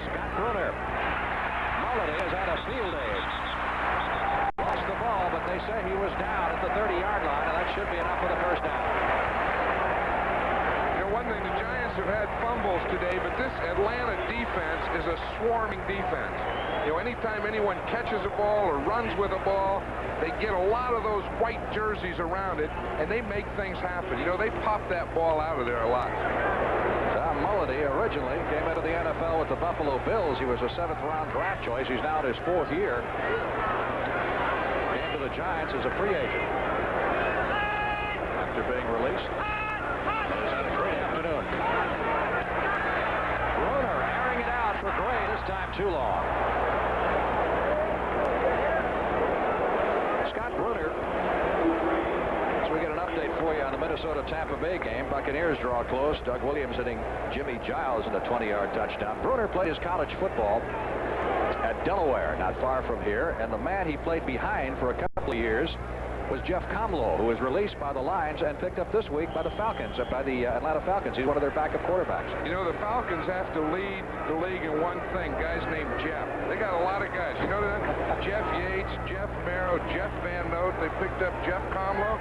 Scott Bruner. Mulliday has had a field day. Lost the ball, but they say he was down at the 30-yard line, and that should be enough for the first down. You know, one thing, the Giants have had fumbles today, but this Atlanta defense is a swarming defense. You know, anytime anyone catches a ball or runs with a ball, they get a lot of those white jerseys around it, and they make things happen. You know, they pop that ball out of there a lot. Tom Mulliday originally came into the NFL with the Buffalo Bills. He was a 7th-round draft choice. He's now in his 4th year. Came to the Giants as a free agent. After being released, he's had a great afternoon. Bruner airing it out for Gray, this time too long. Scott Bruner. So we get an update for you on the Minnesota-Tampa Bay game. Buccaneers draw close. Doug Williams hitting Jimmy Giles in a 20-yard touchdown. Bruner played his college football at Delaware, not far from here, and the man he played behind for a couple of years was Jeff Comlow, who was released by the Lions and picked up this week by the Falcons, by the Atlanta Falcons. He's one of their backup quarterbacks. You know, the Falcons have to lead the league in one thing, guys named Jeff. They got a lot of guys. You know that? Jeff Yates, Jeff Merrow, Jeff Van Note. They picked up Jeff Comlow.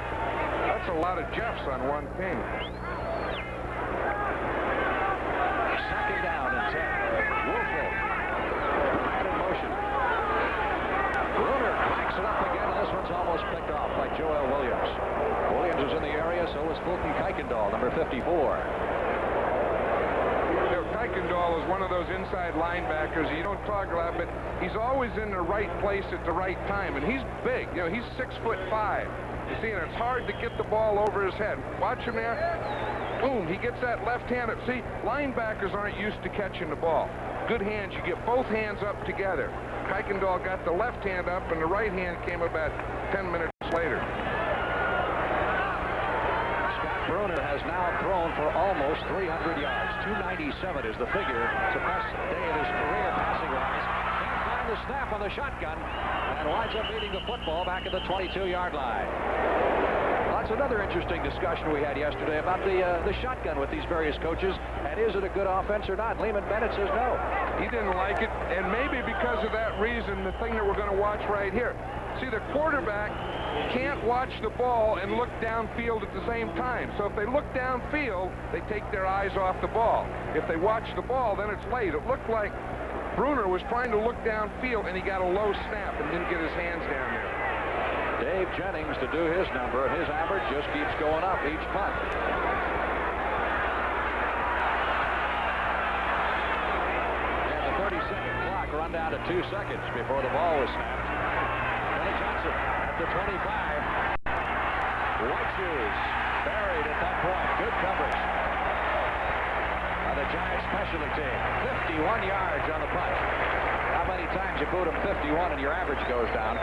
That's a lot of Jeffs on one team. Second down and 10. Wolfville. Man in motion. Bruner backs it up again, and this one's almost picked off by Joel Williams. Williams is in the area, so is Fulton Kuykendall, number 54. You know, Kuykendall is one of those inside linebackers. You don't talk a lot, but he's always in the right place at the right time, and he's big. You know, he's 6'5". You see, and it's hard to get the ball over his head. Watch him there. Boom, he gets that left hand up. See, linebackers aren't used to catching the ball. Good hands, you get both hands up together. Kuykendall got the left hand up, and the right hand came about 10 minutes later. Scott Bruner has now thrown for almost 300 yards. 297 is the figure. It's the best day of his career passing-wise. Can't find the snap on the shotgun, and winds up beating the football back at the 22-yard line. Well, that's another interesting discussion we had yesterday about the shotgun with these various coaches, and is it a good offense or not? Lehman Bennett says no. He didn't like it, and maybe because of that reason, the thing that we're going to watch right here. See, the quarterback can't watch the ball and look downfield at the same time. So if they look downfield, they take their eyes off the ball. If they watch the ball, then it's late. It looked like Bruner was trying to look downfield, and he got a low snap and didn't get his hands down there. Dave Jennings to do his number, and his average just keeps going up each punt. And the 30-second clock run down to 2 seconds before the ball was snapped. Kenny Johnson at the 25. White shoes buried at that point. Good coverage by the Giants specialty team. 51 yards on the punt. How many times you boot them 51 and your average goes down?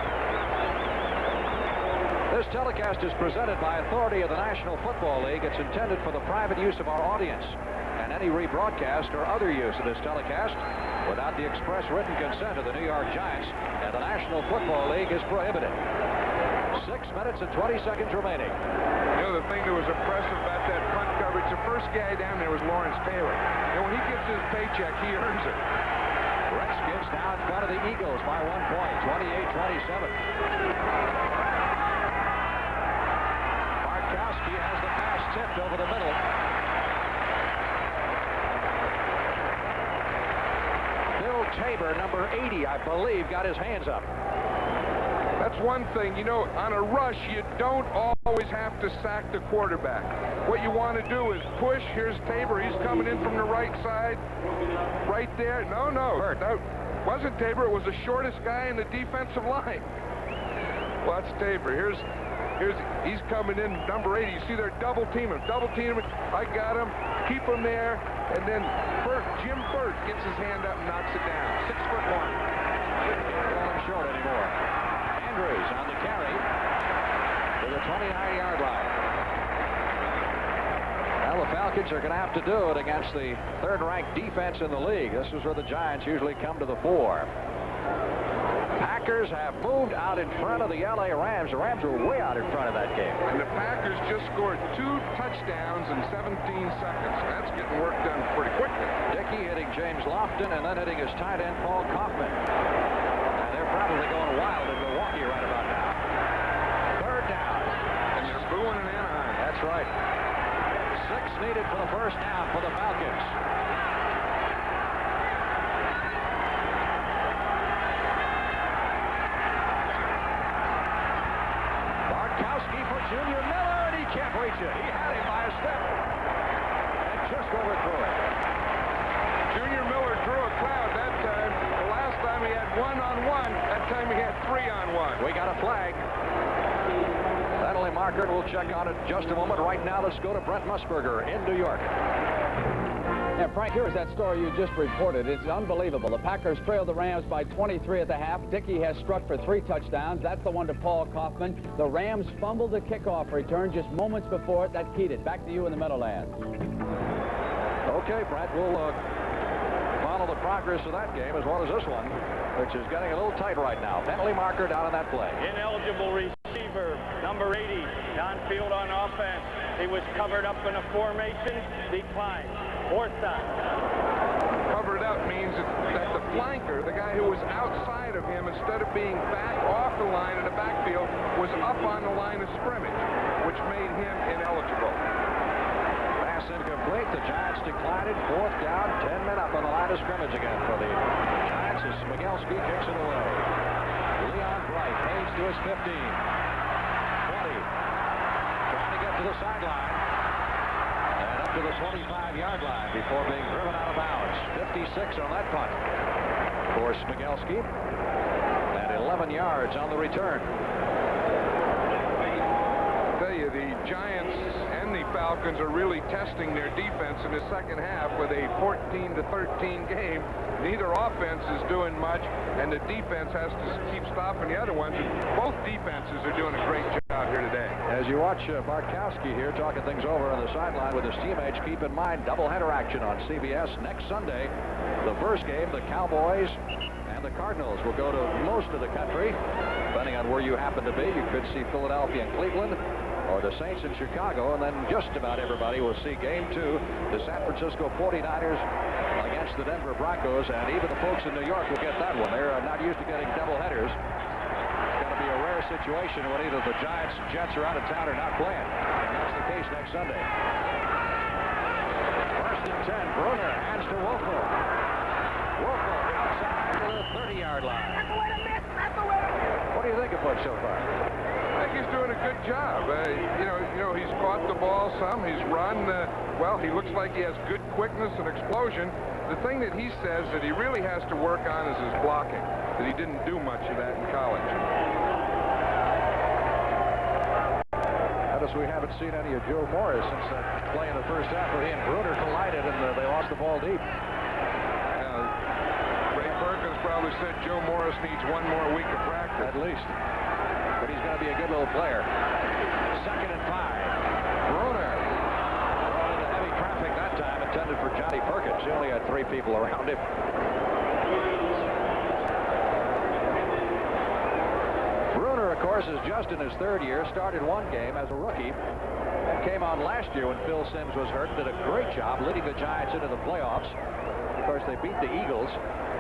This telecast is presented by authority of the National Football League. It's intended for the private use of our audience, and any rebroadcast or other use of this telecast without the express written consent of the New York Giants and the National Football League is prohibited. 6 minutes and 20 seconds remaining. You know, the thing that was impressive about that punt coverage, the first guy down there was Lawrence Taylor. And when he gets his paycheck, he earns it. Redskins now in front of the Eagles by 1 point, 28-27. He has the pass tipped over the middle. Bill Tabor, number 80, I believe, got his hands up. That's one thing. You know, on a rush, you don't always have to sack the quarterback. What you want to do is push. Here's Tabor. He's coming in from the right side. Right there. No. That wasn't Tabor. It was the shortest guy in the defensive line. Well, that's Tabor. He's coming in, number 80. You see they're double teaming. I got him. Keep him there. And then Jim Burt gets his hand up and knocks it down. 6'1". Can't call him short anymore. Andrews on the carry to the 29-yard line. Well, the Falcons are going to have to do it against the third-ranked defense in the league. This is where the Giants usually come to the fore. Packers have moved out in front of the L.A. Rams. The Rams were way out in front of that game. And the Packers just scored 2 touchdowns in 17 seconds. That's getting work done pretty quickly. Dickey hitting James Lofton and then hitting his tight end, Paul Kaufman. And they're probably going wild in Milwaukee right about now. Third down. And they're booing in Anaheim. That's right. 6 needed for the first down for the Falcons. Junior Miller, and he can't reach it. He had him by a step and just overthrew it. Junior Miller drew a crowd that time. The last time he had 1-on-1. That time he had 3-on-1. We got a flag. Penalty marker, and we'll check on it in just a moment. Right now, let's go to Brent Musburger in New York. Yeah, Frank, here's that story you just reported. It's unbelievable. The Packers trailed the Rams by 23 at the half. Dickey has struck for 3 touchdowns. That's the one to Paul Kaufman. The Rams fumbled the kickoff return just moments before it. That keyed it. Back to you in the Meadowlands. Okay, Brent, we'll follow the progress of that game as well as this one, which is getting a little tight right now. Penalty marker down on that play. Ineligible receiver, number 80, downfield on offense. He was covered up in a formation, declined. 4th down. Covered up means that the flanker, the guy who was outside of him, instead of being back off the line in the backfield, was up on the line of scrimmage, which made him ineligible. Pass incomplete. The Giants declined it. 4th down. 10 men up on the line of scrimmage again for the Giants as Smigelski kicks it away. Leon Bright aims to his 15. 20. Trying to get to the sideline. And up to the 25-yard line before being driven out of bounds. 56 on that punt for Smigelski. And 11 yards on the return. I tell you, the Giants and the Falcons are really testing their defense in the second half with a 14-13 game. Neither offense is doing much, and the defense has to keep stopping the other ones. And both defenses are doing a great job here today. As you watch Bartkowski here talking things over on the sideline with his teammates, keep in mind doubleheader action on CBS next Sunday. The first game, the Cowboys and the Cardinals will go to most of the country. Depending on where you happen to be, you could see Philadelphia and Cleveland, or the Saints in Chicago, and then just about everybody will see Game 2, the San Francisco 49ers against the Denver Broncos, and even the folks in New York will get that one. They're not used to getting doubleheaders. It's going to be a rare situation when either the Giants and Jets are out of town or not playing, and that's the case next Sunday. 1st and 10, Bruner hands to Wolfel. Wolfel outside to the 30-yard line. What do you think of Butch so far? I think he's doing a good job. You know, he's caught the ball some. He's run. Well, he looks like he has good quickness and explosion. The thing that he says that he really has to work on is his blocking, that he didn't do much of that in college. Notice we haven't seen any of Joe Morris since that play in the first half where he and Bruner collided and they lost the ball deep. Ray Perkins probably said Joe Morris needs 1 more week of practice. At least. But he's going to be a good little player. 2nd and 5. Bruner brought into heavy traffic that time, intended for Johnny Perkins. He only had 3 people around him. Bruner, of course, is just in his 3rd year. Started 1 game as a rookie and came on last year when Phil Simms was hurt. Did a great job leading the Giants into the playoffs. Of course, they beat the Eagles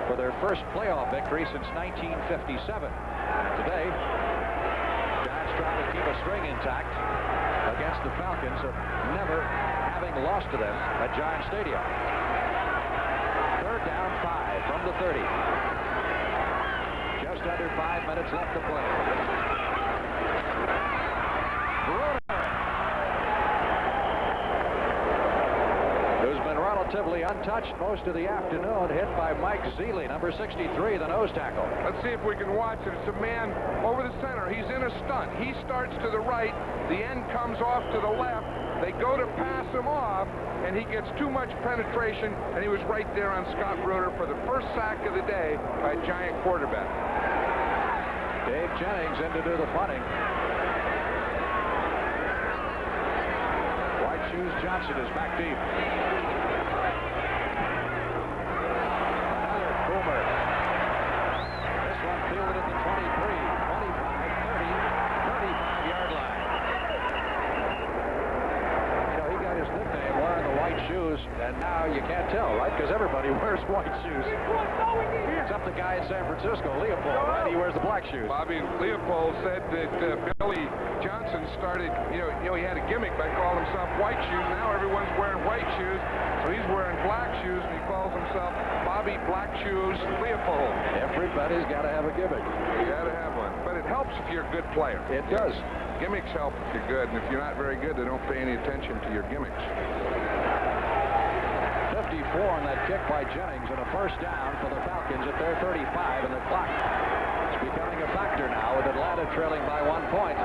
for their first playoff victory since 1957. Today, Giants trying to keep a string intact against the Falcons of never having lost to them at Giant Stadium. 3rd down, 5 from the 30. Just under 5 minutes left to play. Who's been relatively untouched most of the afternoon, hit by Mike Zealy, number 63, the nose tackle. Let's see if we can watch it. It's a man over the center. He's in a stunt. He starts to the right. The end comes off to the left. They go to pass him off, and he gets too much penetration, and he was right there on Scott Bruner for the first sack of the day by a Giant quarterback. Dave Jennings in to do the punting. White Shoes Johnson is back deep. Another boomer. This one fielded hold it at the 23, 25, 30, 35-yard line. You know, he got his nickname wearing the white shoes, and now you can't tell, right? Because everybody wears white shoes. Except the guy in San Francisco, Leopold, right? He wears the black shoes. Bobby Leopold said that Billy Johnson started, you know, he had a gimmick by calling himself White Shoes. Now everyone's wearing white shoes, so he's wearing black shoes, and he calls himself Bobby Black Shoes Leopold. Everybody's got to have a gimmick. You got to have one. But it helps if you're a good player. It does. Gimmicks help if you're good, and if you're not very good, they don't pay any attention to your gimmicks. 54 on that kick by Jennings, and a first down for the Falcons at their 35, and the clock is becoming a factor now with Atlanta trailing by 1 point.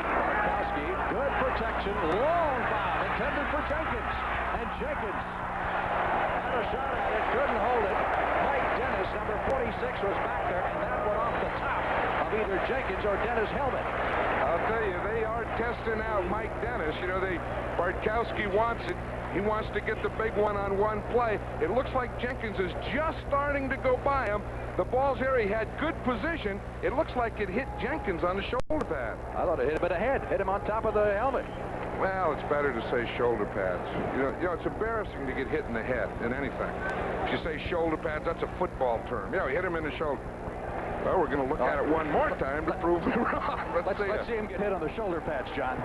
Bartkowski, good protection, long foul intended for Jenkins, and Jenkins had a shot at it, couldn't hold it. Mike Dennis, number 46, was back there, and that went off the top of either Jenkins or Dennis' helmet. I'll tell you, they are testing out Mike Dennis. You know, Bartkowski wants it. He wants to get the big one-on-one play. It looks like Jenkins is just starting to go by him. The ball's here. He had good position. It looks like it hit Jenkins on the shoulder pad. I thought it hit him in the head. Hit him on top of the helmet. Well, it's better to say shoulder pads. You know, it's embarrassing to get hit in the head in anything. If you say shoulder pads, that's a football term. You know, hit him in the shoulder. Well, we're going to look at it one more time to prove me wrong. Let's see him get hit on the shoulder pads, John.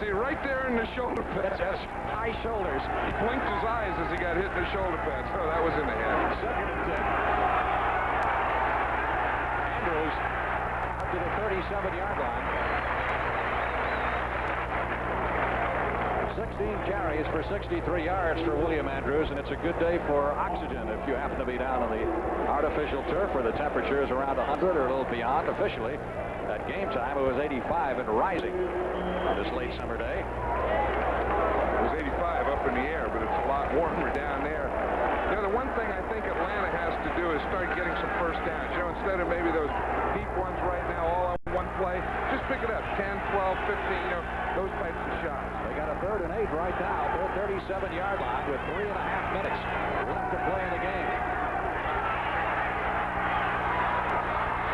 See, right there in the shoulder pads. That's high shoulders. He blinked his eyes as he got hit in the shoulder pads. Oh, that was in the head. Second and 10. Andrews up to the 37-yard line. 16 carries for 63 yards for William Andrews, and it's a good day for oxygen if you happen to be down on the artificial turf where the temperature is around 100 or a little beyond. Officially, at game time, it was 85 and rising on this late summer day. It was 85 up in the air, but it's a lot warmer down there. You know, the one thing I think Atlanta has to do is start getting some first downs. You know, instead of maybe those deep ones right now all on one play, just pick it up, 10, 12, 15, you know, those types of shots. They got a 3rd and 8 right now, their 37-yard line with 3.5 minutes left to play in the game.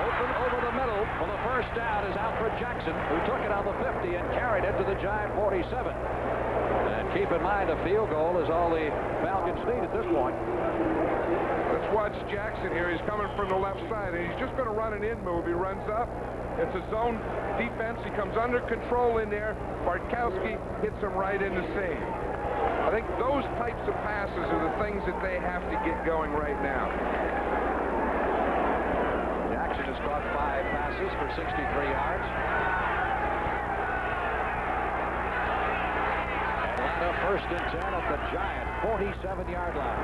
Open over the middle for the first down is Alfred Jackson, who took it on the 50 and carried it to the Giant 47. And keep in mind, a field goal is all the Falcons need at this point. Let's watch Jackson here. He's coming from the left side, and he's just going to run an in move. He runs up. It's a zone defense. He comes under control in there. Bartkowski hits him right in the seam. I think those types of passes are the things that they have to get going right now. Jackson has caught 5 passes for 63 yards. Atlanta 1st and 10 at the Giant 47-yard line.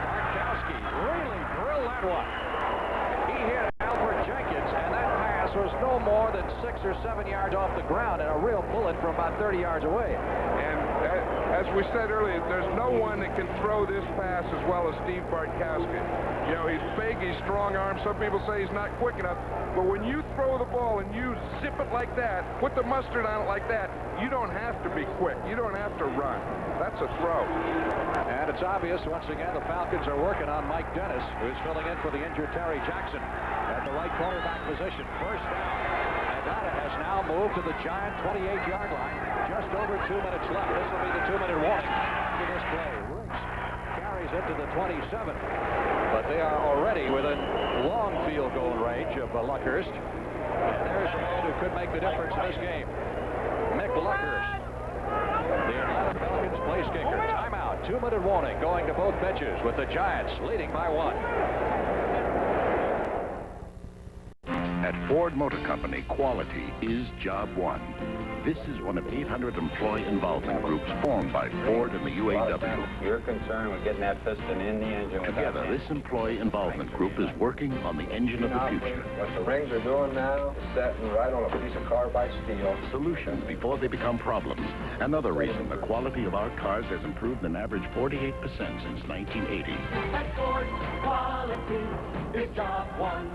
Bartkowski really drilled that one. He hit Alfred Jenkins, and that pass was no more than 6 or 7 yards off the ground and a real bullet from about 30 yards away. And as we said earlier, there's no one that can throw this pass as well as Steve Bartkowski. You know, he's big, he's strong-armed. Some people say he's not quick enough. But when you throw the ball and you zip it like that, put the mustard on it like that, you don't have to be quick. You don't have to run. That's a throw. And it's obvious, once again, the Falcons are working on Mike Dennis, who's filling in for the injured Terry Jackson at the right cornerback position. First down. Atlanta has now moved to the Giant 28-yard line. Just over 2 minutes left. This will be the 2-minute warning after this play. Rooks carries it to the 27. But they are already within long field goal range of Luckhurst. And there's a man who could make the difference in this game. Mick Luckhurst, the Atlanta Falcons place kicker. Timeout. 2-minute warning going to both benches with the Giants leading by 1. At Ford Motor Company, quality is job one. This is one of 800 employee involvement groups formed by Ford and the UAW. You're concerned with getting that piston in the engine. Together, this employee involvement group is working on the engine of the future. What the rings are doing now, setting right on a piece of carbide steel. Solutions before they become problems. Another reason the quality of our cars has improved an average 48% since 1980. At Ford, quality is job one.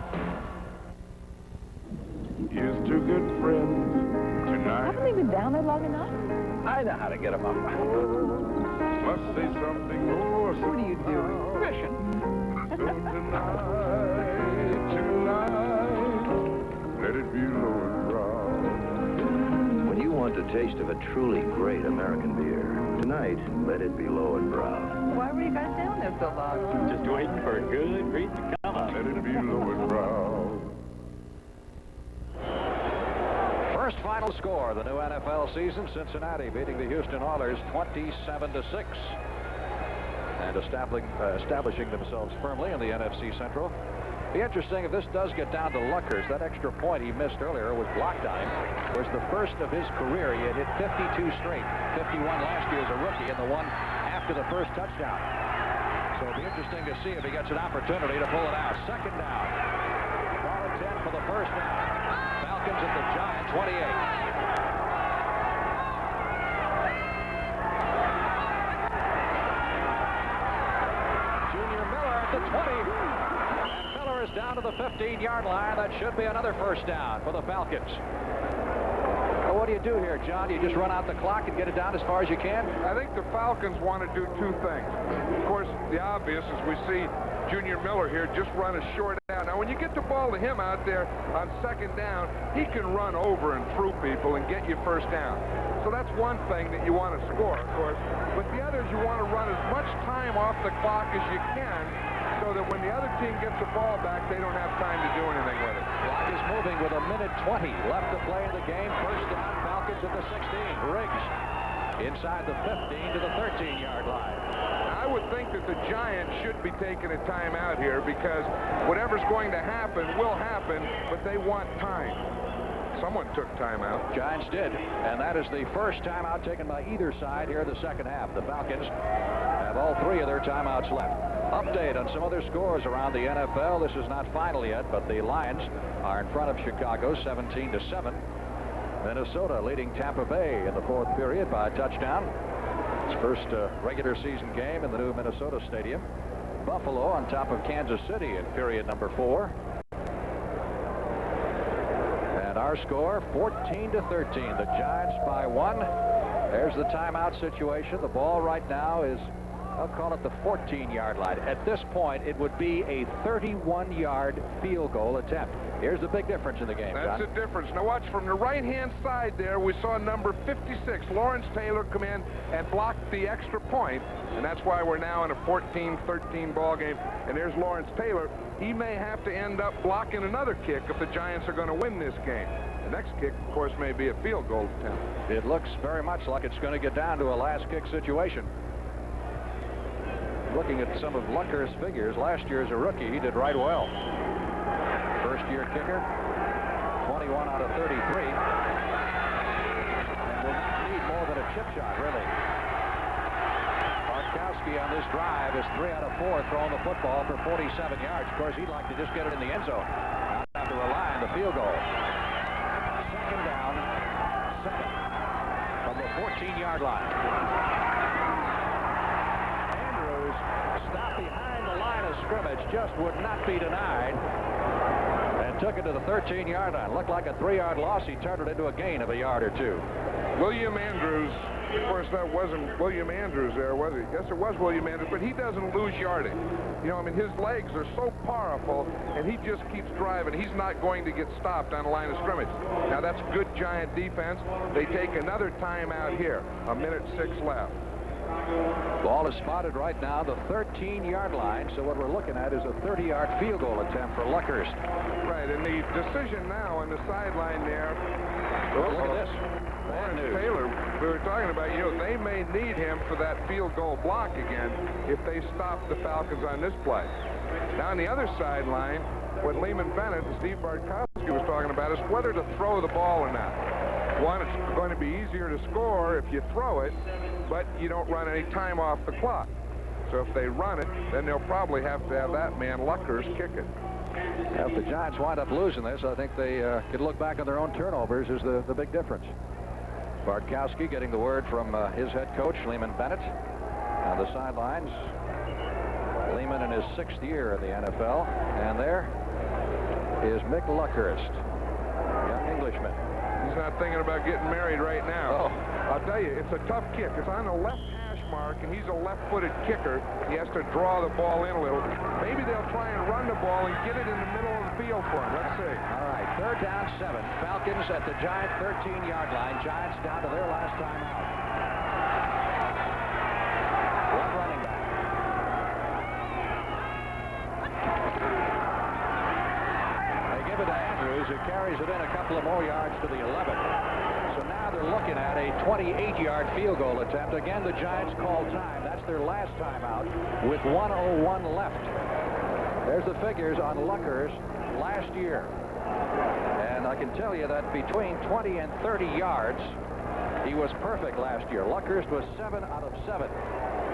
Here's two good friends tonight. Haven't we been down there long enough? I know how to get them up. Must say something more Let it be low and brown. When you want the taste of a truly great American beer, tonight, let it be low and brown. Why were you guys down there so long? Just waiting for a good reason to come up. Let it be low and brown. First final score of the new NFL season, Cincinnati beating the Houston Oilers 27-6. And establishing themselves firmly in the NFC Central. Be interesting if this does get down to Luckers. That extra point he missed earlier was blocked on him. Was the first of his career. He had hit 52 straight. 51 last year as a rookie, and the one after the first touchdown. So it'll be interesting to see if he gets an opportunity to pull it out. Second down. Ball at 10 for the first down. Falcons at the Giant 28. The 20, and Miller is down to the 15-yard line. That should be another first down for the Falcons. Well, what do you do here, John? Do you just run out the clock and get it down as far as you can? I think the Falcons want to do two things. Of course, the obvious is we see Junior Miller here just run a short down. Now, when you get the ball to him out there on second down, he can run over and through people and get you first down. So that's one thing that you want to score, of course. But the other is you want to run as much time off the clock as you can, so that when the other team gets the ball back, they don't have time to do anything with it. Clock is moving with 1:20 left to play in the game. First down, Falcons at the 16. Riggs inside the 15 to the 13-yard line. I would think that the Giants should be taking a timeout here because whatever's going to happen will happen, but they want time. Someone took timeout. Giants did, and that is the first timeout taken by either side here in the second half. The Falcons have all three of their timeouts left. Update on some other scores around the NFL. This is not final yet, but the Lions are in front of Chicago 17-7. Minnesota leading Tampa Bay in the fourth period by a touchdown. Its first regular season game in the new Minnesota Stadium. Buffalo on top of Kansas City in period number 4. And our score 14-13. The Giants by 1. There's the timeout situation. The ball right now is, I'll call it the 14-yard line. At this point, it would be a 31-yard field goal attempt. Here's the big difference in the game, That's John. the difference. Now watch from the right-hand side there. We saw number 56, Lawrence Taylor, come in and block the extra point, and that's why we're now in a 14-13 ball game. And there's Lawrence Taylor. He may have to end up blocking another kick if the Giants are going to win this game. The next kick, of course, may be a field goal attempt. It looks very much like it's going to get down to a last kick situation. Looking at some of Lucker's figures, last year as a rookie, he did right well. First-year kicker, 21 out of 33. And will not need more than a chip shot, really. Bartkowski on this drive is 3 out of 4 throwing the football for 47 yards. Of course, he'd like to just get it in the end zone. Not have to rely on the field goal. Second down, second from the 14-yard line. Stopped behind the line of scrimmage, just would not be denied, and took it to the 13-yard line. Looked like a 3-yard loss. He turned it into a gain of a yard or two. William Andrews, of course, that wasn't William Andrews there, was it? Yes, it was William Andrews, but he doesn't lose yardage. You know, I mean, his legs are so powerful, and he just keeps driving. He's not going to get stopped on the line of scrimmage. Now, that's good Giant defense. They take another timeout here, 1:06 left. Ball is spotted right now, the 13-yard line, so what we're looking at is a 30-yard field goal attempt for Luckhurst. Right, and the decision now on the sideline there. Look at this. Lawrence Taylor, we were talking about, you know, they may need him for that field goal block again if they stop the Falcons on this play. Now on the other sideline, what Lehman Bennett and Steve Bartkowski was talking about is whether to throw the ball or not. One, it's going to be easier to score if you throw it, but you don't run any time off the clock. So if they run it, then they'll probably have to have that man, Luckers, kick it. Now, if the Giants wind up losing this, I think they could look back on their own turnovers is the big difference. Bartkowski getting the word from his head coach, Lehman Bennett, on the sidelines. Lehman in his 6th year in the NFL. And there is Mick Luckhurst, young Englishman. He's not thinking about getting married right now. Oh. I'll tell you, it's a tough kick. It's on the left hash mark, and he's a left-footed kicker. He has to draw the ball in a little. Maybe they'll try and run the ball and get it in the middle of the field for him. Let's see. All right, 3rd down, 7. Falcons at the Giant 13-yard line. Giants down to their last time out. One running back. They give it to Andrews, who carries it in a couple of more yards to the 11. So now they're looking at a 28-yard field goal attempt. Again, the Giants call time. That's their last timeout with 1:01 left. There's the figures on Luckers last year. And I can tell you that between 20 and 30 yards, he was perfect last year. Luckhurst was 7 out of 7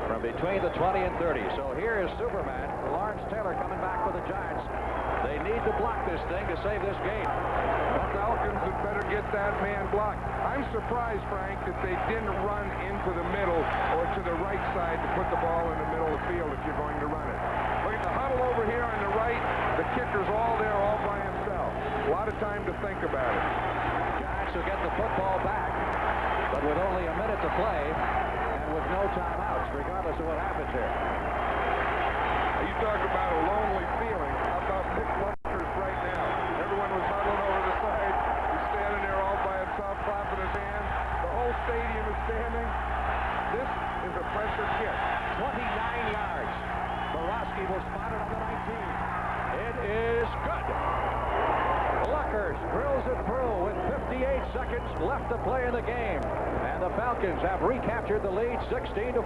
from between the 20 and 30. So here is Superman, Lawrence Taylor, coming back for the Giants. They need to block this thing to save this game. The Falcons had better get that man blocked. I'm surprised, Frank, that they didn't run into the middle or to the right side to put the ball in the middle of the field if you're going to run it. Look at the huddle over here on the right. The kicker's all there all by himself. A lot of time to think about it. Giants will get the football back, but with only a minute to play and with no timeouts, regardless of what happens here. You talk about a lonely feeling. How about Nick Luckers right now? Everyone was huddling over the side. He's standing there all by himself, clapping his hands. The whole stadium is standing. This is a pressure kick. 29 yards. Borowski will spot it on the 19. It is good. Luckers drills it through with 58 seconds left to play in the game. And the Falcons have recaptured the lead 16-14.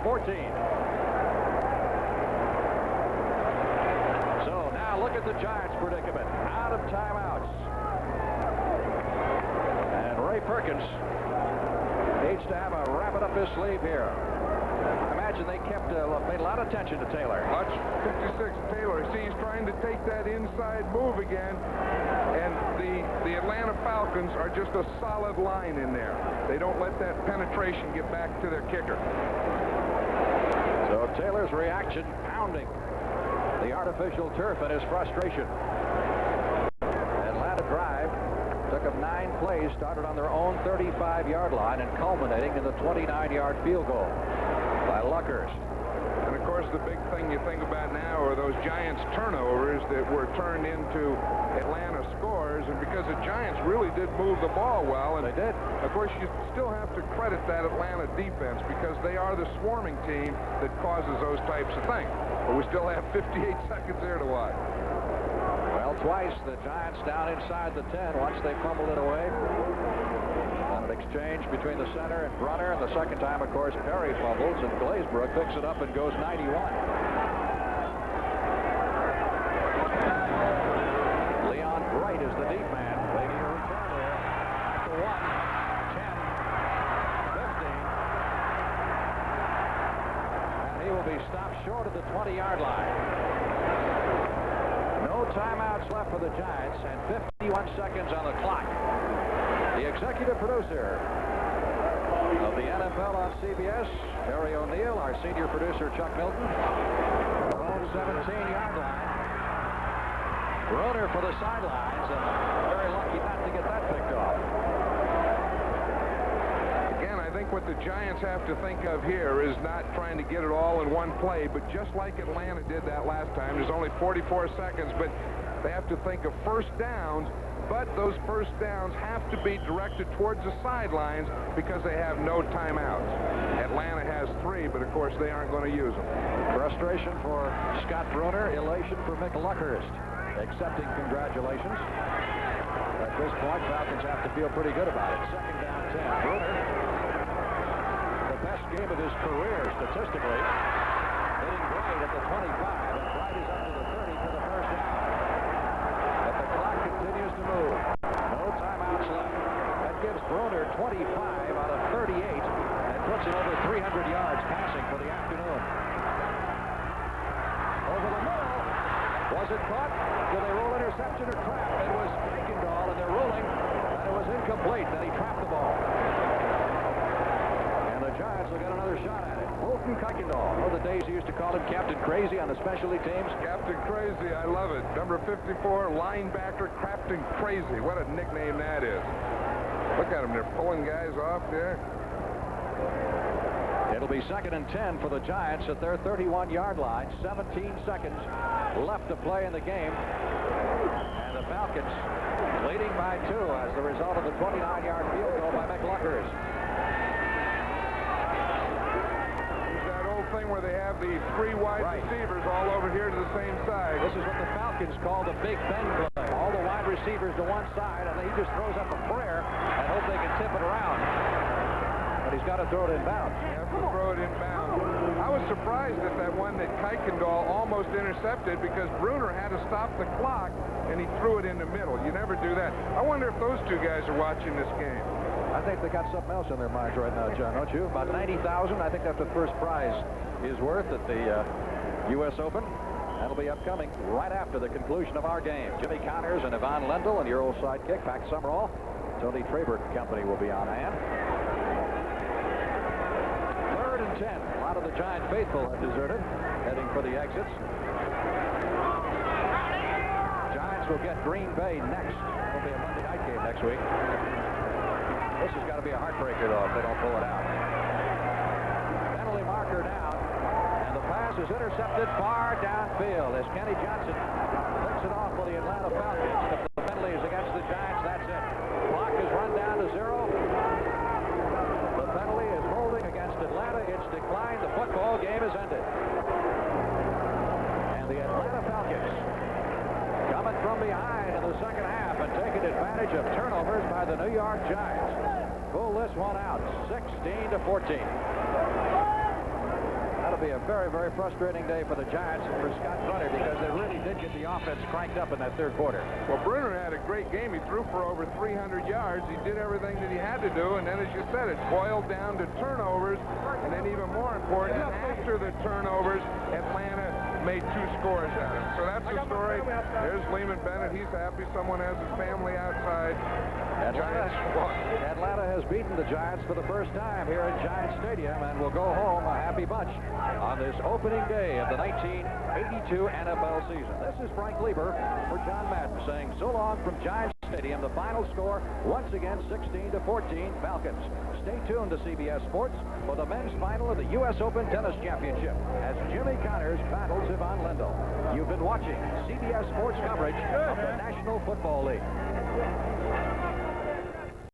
So now look at the Giants' predicament. Out of timeouts. And Ray Perkins needs to have a wrap it up his sleeve here. Imagine they paid a lot of attention to Taylor. Watch 56 Taylor. See, he's trying to take that inside move again. And the Atlanta Falcons are just a solid line in there. They don't let that penetration get back to their kicker. So Taylor's reaction, pounding the artificial turf in his frustration. Atlanta drive took them 9 plays, started on their own 35-yard line and culminating in the 29-yard field goal by Luckers. And of course, the big thing you think about now are those Giants turnovers that were turned into Atlanta scores, and because the Giants really did move the ball well, and they did. Of course, you still have to credit that Atlanta defense because they are the swarming team that causes those types of things. But we still have 58 seconds there to watch. Well, twice the Giants down inside the 10 once they fumbled it away. On an exchange between the center and Brunner, and the second time, of course, Perry fumbles, and Glazebrook picks it up and goes 91. Leon Bright is the deep man. They need a return there. To 1, 10, 15. And he will be stopped short of the 20-yard line. No timeouts left for the Giants, and 51 seconds on the clock. The executive producer of the NFL on CBS, Terry O'Neill, our senior producer, Chuck Milton. Their own 17-yard line. Broder for the sidelines, and very lucky not to get that picked off. Again, I think what the Giants have to think of here is not trying to get it all in one play, but just like Atlanta did that last time, there's only 44 seconds, but they have to think of first downs. But those first downs have to be directed towards the sidelines because they have no timeouts. Atlanta has 3, but of course they aren't going to use them. Frustration for Scott Brunner, elation for Mick Luckhurst. Accepting congratulations. At this point, Falcons have to feel pretty good about it. Second down, 10. Brunner, the best game of his career statistically, hitting Bright at the 25, and Bright is up to the 30 for the first down. But the clock continues to move. No timeouts left. That gives Brunner 25 out of 38 and puts him over 300 yards passing for the afternoon. Over the middle. Was it caught? Did they roll interception or trap? It was Kuykendall, and they're ruling, and it was incomplete. Then he trapped the ball. And the Giants will get another shot at it. Fulton Kuykendall. Oh, the days he used to call him Captain Crazy on the specialty teams. Captain Crazy, I love it. Number 54, linebacker, Captain Crazy. What a nickname that is. Look at them, they're pulling guys off there. It'll be 2nd and 10 for the Giants at their 31-yard line. 17 seconds left to play in the game. And the Falcons leading by 2 as the result of the 29-yard field goal by McLuckers. There's that old thing where they have the 3 wide receivers all over here to the same side. This is what the Falcons call the Big Ben play. All the wide receivers to one side, and he just throws up a prayer and hope they can tip it around. But he's got to throw it inbounds. He has to throw it inbounds. I was surprised at that one that Kuykendall almost intercepted because Bruner had to stop the clock, and he threw it in the middle. You never do that. I wonder if those 2 guys are watching this game. I think they got something else in their minds right now, John, don't you? About 90,000. I think that's the first prize is worth at the U.S. Open. That'll be upcoming right after the conclusion of our game. Jimmy Connors and Yvonne Lendl and your old sidekick, Pat Summerall. Tony Traber Company will be on hand. 3rd and 10. A lot of the Giant faithful have deserted, heading for the exits. Giants will get Green Bay next. It'll be a Monday night game next week. This has got to be a heartbreaker, though, if they don't pull it out. Penalty marker down, and the pass is intercepted far downfield as Kenny Johnson picks it off for the Atlanta Falcons. If the penalty is against the Giants, that's it. Clock is run down to 0. The penalty is holding against Atlanta. It's declined. The football game is ended. And the Atlanta Falcons coming from behind in the second half and taking advantage of turnovers by the New York Giants. Pull this one out, 16-14. That'll be a very, very frustrating day for the Giants and for Scott Brunner because they really did get the offense cranked up in that 3rd quarter. Well, Bruner had a great game. He threw for over 300 yards. He did everything that he had to do, and then, as you said, it boiled down to turnovers, and then even more important, after the turnovers, Atlanta made 2 scores at him. So that's the story. There's Lehman Bennett. He's happy someone has his family outside. Atlanta has beaten the Giants for the first time here at Giant Stadium and will go home a happy bunch on this opening day of the 1982 NFL season. This is Frank Lieber for John Madden saying so long from Giant Stadium. The final score, once again, 16-14 Falcons. Stay tuned to CBS Sports for the men's final of the U.S. Open Tennis Championship as Jimmy Connors battles Yvonne Lendl. You've been watching CBS Sports coverage of the National Football League.